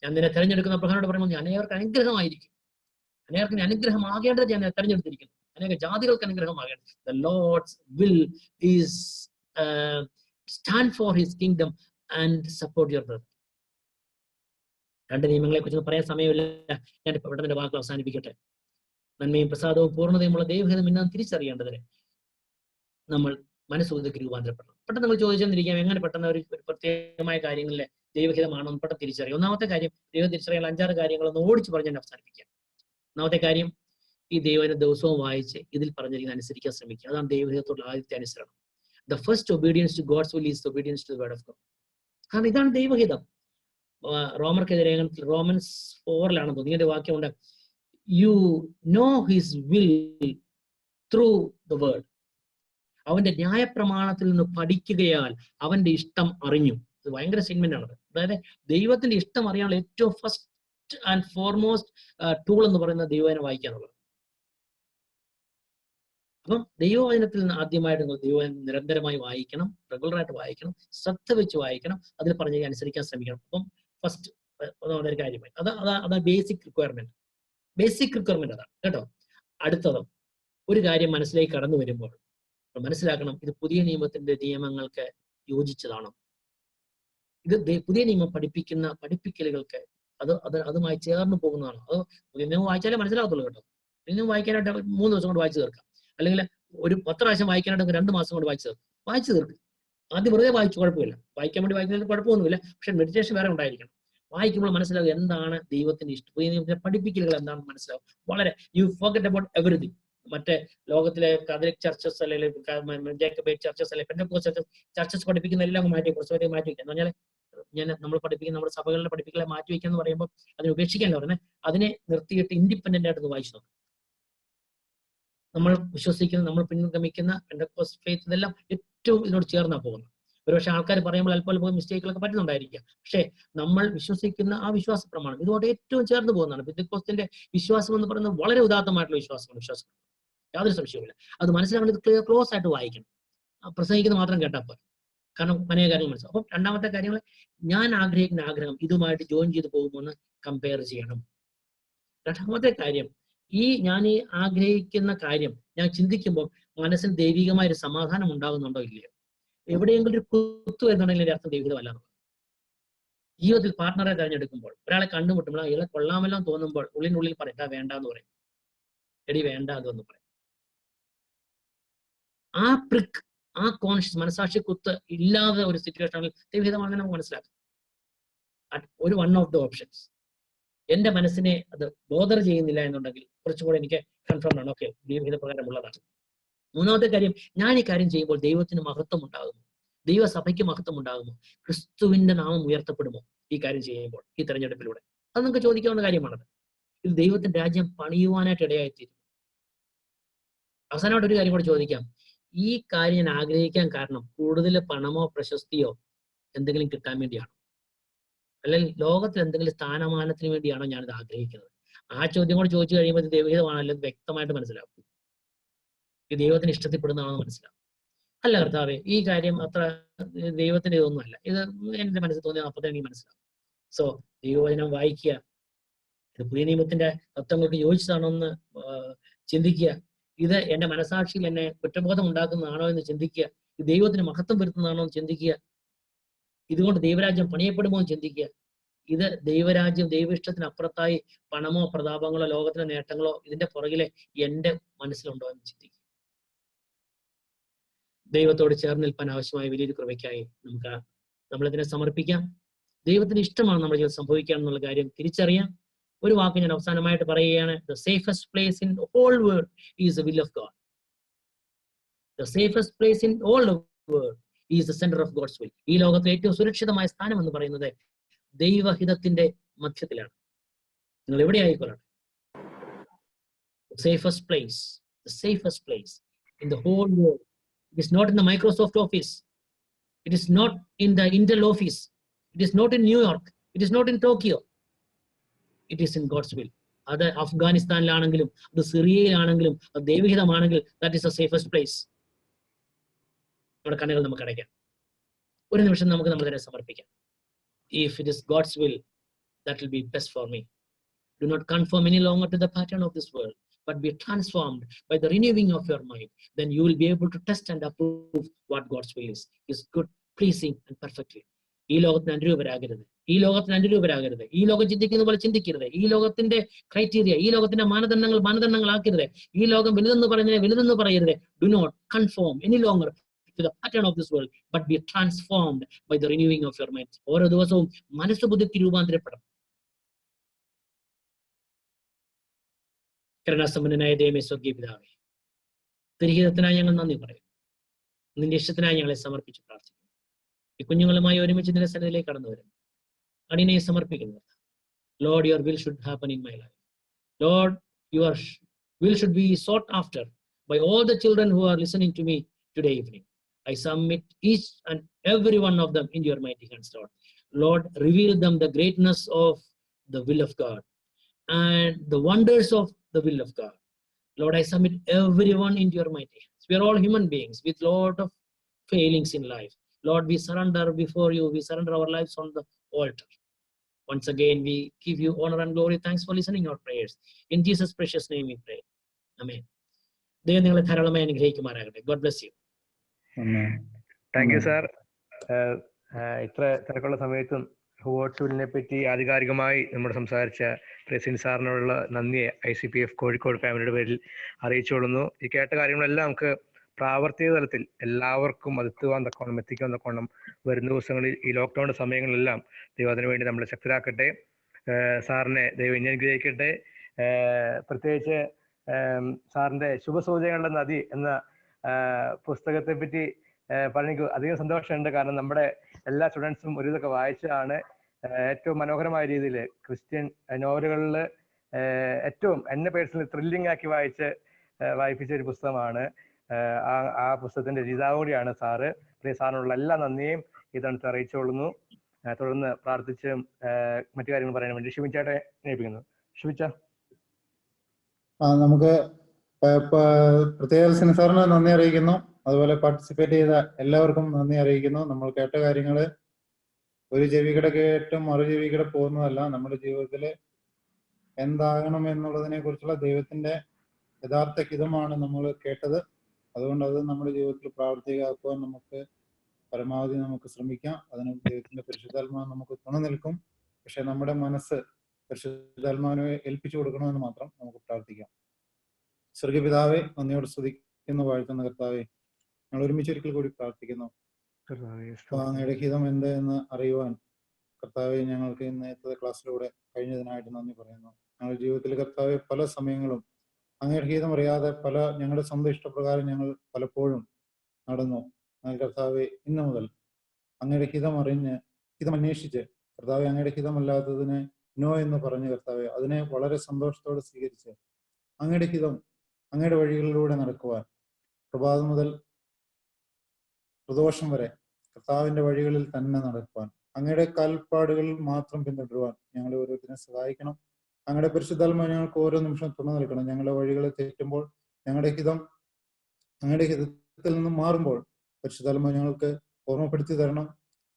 ഞാൻ നിന്നെ തെരഞ്ഞെടുക്കുന്ന പ്രധാനോട് പറയുമ്പോൾ നീ അനേകർക്ക് അനുഗ്രഹമായിരിക്കും. അനേകർക്ക് അനുഗ്രഹമാകേണ്ടത് ഞാൻ തെരഞ്ഞെടുത്തിരിക്കുന്നു. അനേക ജാതികൾക്ക് അനുഗ്രഹമാകേണ്ടത്. The Lord's will is stand for his kingdom and support your brother. രണ്ട് നിയമങ്ങളെ കുറിച്ച് പറയാൻ സമയമില്ല, ഞാൻ പെട്ടെന്ന് വാക്കുകൾ അവസാനിപ്പിക്കട്ടെ. നന്മയും പ്രസാദവും പൂർണ്ണതയുമുള്ള ദൈവഹിതം ഇന്ന് തിരിച്ചറിയേണ്ടതിന് നമ്മൾ മനസ്സുദ്ധക്ക് രൂപാന്തരപ്പെടണം. പെട്ടെന്ന് നമ്മൾ ചോദിച്ചെന്നിരിക്കാം, എങ്ങനെ പെട്ടെന്ന് ഒരു പ്രത്യേകമായ കാര്യങ്ങളിലെ ദൈവഹിതമാണോ പെട്ടെന്ന് തിരിച്ചറിയാം. ഒന്നാമത്തെ കാര്യം, ദൈവം തിരിച്ചറിയാൻ 5-6 കാര്യങ്ങളൊന്ന് ഓടിച്ച് പറഞ്ഞ് ഞാൻ അവസാനിപ്പിക്കാം. ഒന്നാമത്തെ കാര്യം, ഈ ദൈവത്തിന്റെ ദിവസവും വായിച്ച് ഇതിൽ പറഞ്ഞിരിക്കുന്ന അനുസരിക്കാൻ ശ്രമിക്കുക. അതാണ് ദൈവഹിതത്തോടുള്ള ആദ്യത്തെ അനുസരണം. The first obedience to God's will is obedience to the word of God. കാരണം ഇതാണ് ദൈവഹിതം. റോമർക്കെതിരെ റോമൻസ് 4 തോന്നിയ വാക്യമുണ്ട്, you know his will through the word. അവന്റെ ന്യായപ്രമാണത്തിൽ നിന്ന് പഠിക്കുകയാൽ അവന്റെ ഇഷ്ടം അറിഞ്ഞു. ഇത് ഭയങ്കര സ്റ്റേറ്റ്മെന്റ് ആണ്. അതായത് ദൈവത്തിന്റെ ഇഷ്ടം അറിയാനുള്ള ഏറ്റവും ഫസ്റ്റ് ആൻഡ് ഫോർമോസ്റ്റ് ടൂൾ എന്ന് പറയുന്നത് ദൈവവചനം വായിക്കാനുള്ളത്. അപ്പം ദൈവവചനത്തിൽ നിന്ന് ആദ്യമായിട്ട് നിങ്ങൾ ദൈവവചനം നിരന്തരമായി വായിക്കണം, റെഗുലറായിട്ട് വായിക്കണം, ശ്രദ്ധ വെച്ച് വായിക്കണം, അതിൽ പറഞ്ഞ് അനുസരിക്കാൻ ശ്രമിക്കണം. അപ്പം ഫസ്റ്റ് ഒന്നാമതൊരു കാര്യമായി അതാണ് ബേസിക് റിക്വയർമെന്റ്. ബേസിക് റിക്വയർമെന്റ് അതാണ് കേട്ടോ. അടുത്തത്, ഒരു കാര്യം മനസ്സിലേക്ക് കടന്നു വരുമ്പോൾ മനസ്സിലാക്കണം, ഇത് പുതിയ നിയമത്തിന്റെ നിയമങ്ങൾക്ക് യോജിച്ചതാണോ? ഇത് പുതിയ നിയമം പഠിപ്പിക്കുന്ന പഠിപ്പിക്കലുകൾക്ക് അതുമായി ചേർന്ന് പോകുന്നതാണോ? അത് പുതിയ നിയമം വായിച്ചാലേ മനസ്സിലാകത്തുള്ളൂ കേട്ടോ. പുതിയ നിയമം വായിക്കാനായിട്ട് 3 ദിവസം കൊണ്ട് വായിച്ചു തീർക്കാം, അല്ലെങ്കിൽ ഒരു 10 പ്രാവശ്യം വായിക്കാനായിട്ട് 2 മാസം കൊണ്ട് വായിച്ചു തീർക്കും. ആദ്യം വെറുതെ വായിച്ചു, കുഴപ്പമില്ല. വായിക്കാൻ വേണ്ടി വായിക്കുന്നതിൽ കുഴപ്പമൊന്നുമില്ല. പക്ഷെ മെഡിറ്റേഷൻ വേറെ ഉണ്ടായിരിക്കണം. വായിക്കുമ്പോൾ മനസ്സിലാവും എന്താണ് ദൈവത്തിന്റെ ഇഷ്ടം, പുതിയ നിയമത്തിന്റെ പഠിപ്പിക്കലുകൾ എന്താണെന്ന് മനസ്സിലാവും. വളരെ യു ഫോർഗെറ്റ് അബൌട്ട് എവറിതിങ്. മറ്റേ ലോകത്തിലെ കാതലിക് ചർച്ചസ് അല്ലെങ്കിൽ ജേക്കബൈറ്റ് ചർച്ചസ് അല്ലെങ്കിൽ പെന്തക്കോസ്റ്റ് ചർച്ചസ് പഠിപ്പിക്കുന്ന എല്ലാം മാറ്റി കുറച്ചുപേരെ മാറ്റി വയ്ക്കുക. എന്ന് പറഞ്ഞാൽ നമ്മൾ പഠിപ്പിക്കുന്ന നമ്മുടെ സഭകളിലെ പഠിപ്പിക്കലെ മാറ്റി വയ്ക്കുക എന്ന് പറയുമ്പോൾ അതിനെ ഉപേക്ഷിക്കാനല്ല പറഞ്ഞത്, അതിനെ നിർത്തിയിട്ട് ഇൻഡിപെൻഡന്റ് ആയിട്ട് വായിച്ചു നോക്കും. നമ്മൾ വിശ്വസിക്കുന്ന, നമ്മൾ പിൻഗമിക്കുന്ന പെന്തക്കോസ്റ്റ് ഫെയ്ത്ത് ഇതെല്ലാം ഏറ്റവും ഇതിനോട് ചേർന്നാണ് പോകുന്നത്. ഒരുപക്ഷെ ആൾക്കാർ പറയുമ്പോൾ അല്പം മിസ്റ്റേക്കുകളൊക്കെ പറ്റുന്നുണ്ടായിരിക്കാം. പക്ഷേ നമ്മൾ വിശ്വസിക്കുന്ന ആ വിശ്വാസ പ്രമാണം ഇതുകൊണ്ട് ഏറ്റവും ചേർന്ന് പോകുന്നതാണ്. പെന്തക്കോസ്തിന്റെ വിശ്വാസം എന്ന് പറയുന്നത് വളരെ ഉദാത്തമായിട്ടുള്ള വിശ്വാസം, യാതൊരു സംശയവുമില്ല. അത് മനസ്സിലാക്കുന്നത് ക്ലോസ് ആയിട്ട് വായിക്കണം. പ്രസംഗിക്കുന്നത് മാത്രം കേട്ടാൽ പോയി, കാരണം അനേക കാര്യങ്ങൾ മനസ്സിലാവും. അപ്പം രണ്ടാമത്തെ കാര്യങ്ങൾ, ഞാൻ ആഗ്രഹിക്കുന്ന ആഗ്രഹം ഇതുമായിട്ട് ജോയിൻ ചെയ്ത് പോകുമെന്ന് കമ്പയർ ചെയ്യണം. രണ്ടാമത്തെ കാര്യം, ഞാൻ ഈ ആഗ്രഹിക്കുന്ന കാര്യം ഞാൻ ചിന്തിക്കുമ്പോൾ മനസ്സിന് ദൈവികമായ ഒരു സമാധാനം ഉണ്ടാകുന്നുണ്ടോ ഇല്ലയോ? എവിടെയെങ്കിലും ഒരു കുത്തു വരുന്നുണ്ടെങ്കിൽ അർത്ഥം ദൈവികമല്ല. ജീവിതത്തിൽ പാർട്ണറെ തിരഞ്ഞെടുക്കുമ്പോൾ, ഒരാളെ കണ്ടുമുട്ടുമ്പോൾ അയാളെ കൊള്ളാമല്ലോ തോന്നുമ്പോൾ ഉള്ളിനുള്ളിൽ പറയട്ടാ വേണ്ട എന്ന് പറയും, എടി വേണ്ട അതൊന്ന് പറയും. ആ പ്രിക്ക്, ആ കോൺഷ്യസ് മനസാക്ഷി കുത്ത് ഇല്ലാതെ ഒരു സിറ്റുവേഷനിൽ ദൈവഹിതമാണെന്ന് നമുക്ക് മനസ്സിലാക്കാം. ഒരു വൺ ഓഫ് ദ ഓപ്ഷൻസ്. എന്റെ മനസ്സിനെ അത് ബോധർ ചെയ്യുന്നില്ല എന്നുണ്ടെങ്കിൽ കുറച്ചുകൂടെ എനിക്ക് കൺഫേം ആണ്, ഓക്കെ ദൈവഹിത പ്രകാരമുള്ളതാണ്. മൂന്നാമത്തെ കാര്യം, ഞാൻ ഈ കാര്യം ചെയ്യുമ്പോൾ ദൈവത്തിന് മഹത്വം ഉണ്ടാകുമോ, ദൈവസഭയ്ക്ക് മഹത്വം ഉണ്ടാകുമോ, ക്രിസ്തുവിന്റെ നാമം ഉയർത്തപ്പെടുമോ ഈ കാര്യം ചെയ്യുമ്പോൾ, ഈ തെരഞ്ഞെടുപ്പിലൂടെ? അത് നിങ്ങൾക്ക് ചോദിക്കാവുന്ന കാര്യമാണത്. ഇത് ദൈവത്തിന്റെ രാജ്യം പണിയുവാനായിട്ട് ഇടയായിത്തീരും. അവസാനമായിട്ട് ഒരു കാര്യം കൂടെ ചോദിക്കാം, ഈ കാര്യം ഞാൻ ആഗ്രഹിക്കാൻ കാരണം കൂടുതൽ പണമോ പ്രശസ്തിയോ എന്തെങ്കിലും കിട്ടാൻ വേണ്ടിയാണോ, അല്ലെങ്കിൽ ലോകത്തിൽ എന്തെങ്കിലും സ്ഥാനമാനത്തിന് വേണ്ടിയാണോ ഞാനിത് ആഗ്രഹിക്കുന്നത്? ആ ചോദ്യം കൂടെ ചോദിച്ചു കഴിയുമ്പോൾ ഇത് ദൈവഹിതമാണല്ലോ വ്യക്തമായിട്ട് മനസ്സിലാവും. ഇത് ദൈവത്തിന് ഇഷ്ടത്തിൽപ്പെടുന്നതാണെന്ന് മനസ്സിലാവും. അല്ല കർത്താവേ, ഈ കാര്യം അത്ര ദൈവത്തിന്റെ ഇതൊന്നും അല്ല, ഇത് എന്റെ മനസ്സിൽ തോന്നിയാൽ അപ്പൊ തന്നെ എനിക്ക് മനസ്സിലാവും. സോ ദൈവവചനം വായിക്കുക, ഇത് പുതിയ നിയമത്തിന്റെ തത്വങ്ങൾക്ക് യോജിച്ചതാണോ എന്ന് ചിന്തിക്കുക. ഇത് എന്റെ മനസാക്ഷിയിൽ എന്നെ കുറ്റബോധം ഉണ്ടാക്കുന്നതാണോ എന്ന് ചിന്തിക്കുക. ഇത് ദൈവത്തിന് മഹത്വം വരുത്തുന്നതാണോ എന്ന് ചിന്തിക്കുക. ഇതുകൊണ്ട് ദൈവരാജ്യം പണിയപ്പെടുമോ എന്ന് ചിന്തിക്കുക. ഇത് ദൈവരാജ്യം, ദൈവ ഇഷ്ടത്തിന് അപ്പുറത്തായി പണമോ പ്രതാപങ്ങളോ ലോകത്തിലെ നേട്ടങ്ങളോ ഇതിന്റെ പുറകിലെ എന്റെ മനസ്സിലുണ്ടോ എന്ന് ചിന്തിക്കുക. ദൈവത്തോട് ചേർന്ന് നിൽപ്പാൻ ആവശ്യമായ വലിയൊരു കൃപയ്ക്കായി നമ്മളിതിനെ സമർപ്പിക്കാം. ദൈവത്തിന് ഇഷ്ടമാണ് നമ്മുടെ ജീവിതം സംഭവിക്കുക എന്നുള്ള കാര്യം തിരിച്ചറിയാം. ഒരു വാക്ക് ഞാൻ അവസാനമായിട്ട് പറയുകയാണ്, the safest place in the whole world is the will of God. The safest place in all the world is the center of God's will. ഈ ലോകത്തിലെ ഏറ്റവും സുരക്ഷിതമായ സ്ഥാനം എന്ന് പറയുന്നത് ദൈവഹിതത്തിന്റെ മധ്യത്തിലാണ്. നിങ്ങൾ എവിടെ ആയിക്കൊള്ളണം, the safest place in the whole world. It is not in the Microsoft office. It is not in the Intel office. It is not in New York. It is not in Tokyo. It is in God's will. അത് അഫ്ഗാനിസ്ഥാനിലാണെങ്കിലും അത് സിറിയയിലാണെങ്കിലും അത് ദൈവഹിതമാണെങ്കിൽ that is the safest place. നമ്മുടെ കണ്ണുകൾ നമുക്ക് അടയ്ക്കാം. ഒരു നിമിഷം നമുക്ക് നമ്മൾ തന്നെ സമർപ്പിക്കാം. If it is God's will, that will be best for me. Do not conform any longer to the pattern of this world, but be transformed by the renewing of your mind. Then you will be able to test and approve what God's will is good, pleasing and perfectly. ഈ ലോകത്തിന് അനുരൂപരാകരുത്, ഈ ലോകത്തിന് അനുരൂപരാകരുത്, ഈ ലോകം ചിന്തിക്കുന്ന പോലെ ചിന്തിക്കരുത്, ഈ ലോകത്തിന്റെ ക്രൈറ്റീരിയ, ഈ ലോകത്തിന്റെ മാനദണ്ഡങ്ങളാക്കരുത്, ഈ ലോകം വലുതെന്ന് പറഞ്ഞാൽ വലുതെന്ന് പറയരുത്. Do not conform any longer to the pattern of this world, but be transformed by the renewing of your mind. ഓരോ ദിവസവും മനസ്സ് പുതുക്കി രൂപാന്തരപ്പെടണം. കരുണാസമ്പന്നനായ ദൈവമേ, സ്വർഗീയ പിതാവേ, തിരുഹിതത്തിനായി ഞങ്ങൾ നന്ദി പറയും. നിന്റെ ഇഷ്ടത്തിനായി ഞങ്ങളെ സമർപ്പിച്ച് പ്രാർത്ഥിക്കുന്നു. ഈ കുഞ്ഞുങ്ങളുമായി ഒരുമിച്ച് നിന്റെ സന്നിധിയിലേക്ക് കടന്നു വരുന്നു. അടിനെ സമർപ്പിക്കുന്നു. Lord, your will should happen in my life. Lord, your will should be sought after by all the children who are listening to me today evening. I submit each and every one of them into your mighty hands, Lord. Lord, reveal them the greatness of the will of God and the wonders of the will of God. Lord, I submit everyone into your mighty hands. We are all human beings with a lot of failings in life. Lord, we surrender before you. We surrender our lives on the altar. Once again, we give you honor and glory. Thanks for listening our prayers. In Jesus' precious name we pray. Amen. ദൈവം നിങ്ങളെ ധാരാളമായി അനുഗ്രഹിക്കുമാറാകട്ടെ. God bless you. Thank you sir. ഇത്ര തിരക്കുള്ള സമയത്തും ഹുവേർട്സ് വില്ലിനെ പറ്റി ആധികാരികമായി നമ്മൾ സംസാരിച്ച പ്രസിൻ സാറിനോടുള്ള നന്ദി ICPF കോഴിക്കോട് ഫാമിലിയുടെ പേരിൽ അറിയിച്ചുകൊള്ളുന്നു. ഈ കേട്ട കാര്യങ്ങളെല്ലാം നമുക്ക് പ്രാവർത്തിക തലത്തിൽ എല്ലാവർക്കും എത്തിക്കാൻ തക്കോണം വരുന്ന ദിവസങ്ങളിൽ ഈ ലോക്ക്ഡൌണിന്റെ സമയങ്ങളിലെല്ലാം ദൈവം അതിനു വേണ്ടി നമ്മളെ ശക്തരാക്കട്ടെ. സാറിനെ ദൈവം ഇനി അനുഗ്രഹിക്കട്ടെ. പ്രത്യേകിച്ച് സാറിന്റെ ശുഭസൂചനകളുടെ നദി എന്ന പുസ്തകത്തെ പറ്റി പറഞ്ഞെങ്കിൽ അധികം സന്തോഷമുണ്ട്. കാരണം നമ്മുടെ എല്ലാ സ്റ്റുഡൻസും ഒരു ഇതൊക്കെ വായിച്ചതാണ്. ഏറ്റവും മനോഹരമായ രീതിയിൽ ക്രിസ്ത്യൻ നോവലുകളിൽ ഏറ്റവും എന്നെ പേഴ്സണലി ത്രില്ലിംഗ് ആക്കി വായിപ്പിച്ച ഒരു പുസ്തകമാണ്. ആ പുസ്തകത്തിന്റെ രചയിതാവ് കൂടിയാണ് സാറ്. സാറിനുള്ള എല്ലാ നന്ദിയും ഇതനുസരിച്ച് അറിയിച്ചുകൊള്ളുന്നു. തുടർന്ന് പ്രാർത്ഥിച്ചും മറ്റു കാര്യങ്ങൾ പറയാൻ വേണ്ടി ഷിമിച്ചേട്ടെ ഏൽപ്പിക്കുന്നു. ഷിമിച്ച. നമുക്ക് പ്രത്യേക സാറിന് നന്ദി അറിയിക്കുന്നു. അതുപോലെ പാർട്ടിസിപ്പേറ്റ് ചെയ്ത എല്ലാവർക്കും നന്ദി അറിയിക്കുന്നു. നമ്മൾ കേട്ട കാര്യങ്ങള് ഒരു ചെവികട കേട്ടും മറു ചെവികട പോകുന്നതല്ല. നമ്മുടെ ജീവിതത്തിൽ എന്താകണം എന്നുള്ളതിനെ കുറിച്ചുള്ള ദൈവത്തിന്റെ യഥാർത്ഥ ഹിതമാണ് നമ്മൾ കേട്ടത്. അതുകൊണ്ട് അത് നമ്മുടെ ജീവിതത്തിൽ പ്രാവർത്തികമാക്കുവാൻ നമുക്ക് പരമാവധി നമുക്ക് ശ്രമിക്കാം. അതിന് ദൈവത്തിന്റെ പരിശുദ്ധാത്മാവ് നമുക്ക് തുണ നിൽക്കും. പക്ഷെ നമ്മുടെ മനസ്സ് പരിശുദ്ധാത്മാവിനെ ഏൽപ്പിച്ചു കൊടുക്കണമെന്ന് മാത്രം നമുക്ക് പ്രാർത്ഥിക്കാം. സ്വർഗ്ഗപിതാവേ, നന്ദിയോട് സ്തുതിക്കുന്ന വാഴ്ത്തുന്ന കർത്താവേ, ഞങ്ങൾ ഒരുമിച്ച് ഒരിക്കൽ കൂടി പ്രാർത്ഥിക്കുന്നു. അങ്ങയുടെ ഹിതം എന്ത് എന്ന് അറിയുവാൻ കർത്താവെ ഞങ്ങൾക്ക് ഇന്നത്തെ ക്ലാസ്സിലൂടെ കഴിഞ്ഞതിനായിട്ട് നന്ദി പറയുന്നു. ഞങ്ങളുടെ ജീവിതത്തിൽ കർത്താവെ പല സമയങ്ങളും അങ്ങയുടെ ഹിതം അറിയാതെ ഞങ്ങളുടെ സ്വന്തം ഇഷ്ടപ്രകാരം ഞങ്ങൾ പലപ്പോഴും നടന്നു. എന്നാൽ കർത്താവെ ഇന്നു മുതൽ അങ്ങയുടെ ഹിതം അന്വേഷിച്ച് കർത്താവെ അങ്ങയുടെ ഹിതമല്ലാത്തതിനെ നോ എന്ന് പറഞ്ഞ് കർത്താവെ അതിനെ വളരെ സന്തോഷത്തോടെ സ്വീകരിച്ച് അങ്ങയുടെ ഹിതം അങ്ങയുടെ വഴികളിലൂടെ നടക്കുവാൻ പ്രഭാതം മുതൽ പ്രദോഷം വരെ കർത്താവിന്റെ വഴികളിൽ തന്നെ നടക്കുവാൻ അങ്ങയുടെ കാൽപ്പാടുകളിൽ മാത്രം പിന്തുടരുവാൻ ഞങ്ങളെ ഓരോരുത്തരെ സഹായിക്കണം. അങ്ങയുടെ പരിശുദ്ധാത്മാവ് ഞങ്ങൾക്ക് ഓരോ നിമിഷം തുണ നൽകണം. ഞങ്ങളുടെ വഴികളെ തെറ്റുമ്പോൾ അങ്ങയുടെ ഹിതത്തിൽ നിന്നും മാറുമ്പോൾ പരിശുദ്ധാത്മാവ് ഞങ്ങൾക്ക് ഓർമ്മപ്പെടുത്തി തരണം.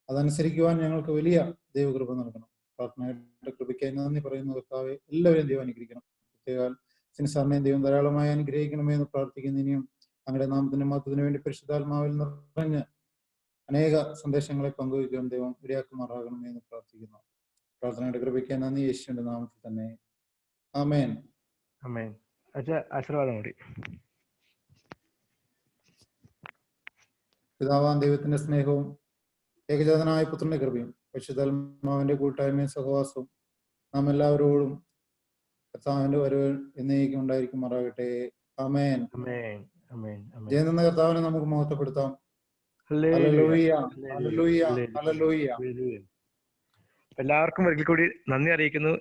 അതനുസരിക്കുവാൻ ഞങ്ങൾക്ക് വലിയ ദൈവകൃപ നൽകണം. പ്രാർത്ഥനയുടെ കൃപയ്ക്കായി നന്ദി പറയുന്ന കർത്താവെ എല്ലാവരെയും ദൈവം അനുഗ്രഹിക്കണം. പ്രത്യേക സിൻസാറിനെയും ദൈവം ധാരാളമായി അനുഗ്രഹിക്കണമേ എന്ന് പ്രാർത്ഥിക്കുന്നു. ഇനിയും അങ്ങയുടെ നാമത്തിന്റെ മഹത്വത്തിന് വേണ്ടി പരിശുദ്ധാത്മാവിൽ നിറഞ്ഞ് അനേക സന്ദേശങ്ങളെ പങ്കുവയ്ക്കുവാൻ ദൈവം ഇടയാക്കുമാറാകണമേ എന്ന് പ്രാർത്ഥിക്കുന്നു. പ്രാർത്ഥനയുടെ കൃപയ്ക്ക് നന്ദി, യേശുവിന്റെ നാമത്തിൽ തന്നെ. ആമേൻ. ആമേൻ. ആശീർവാദം കൂടി. പിതാവാം ദൈവത്തിന്റെ സ്നേഹവും ഏകജാതനായ പുത്രന്റെ കൃപയും പരിശുദ്ധാത്മാവിന്റെ കൂട്ടായ്മയും സഹവാസവും നാം എല്ലാവരോടും കർത്താവിന്റെ വരവ് എന്നേക്കും ഉണ്ടായിരിക്കുമാറാകട്ടെ. ആമേൻ. ജയം എന്ന കർത്താവിനെ നമുക്ക് മഹത്വപ്പെടുത്താം. Hallelujah, hallelujah, hallelujah. എല്ലാവർക്കും ഒരിക്കൽ കൂടി നന്ദി അറിയിക്കുന്നു.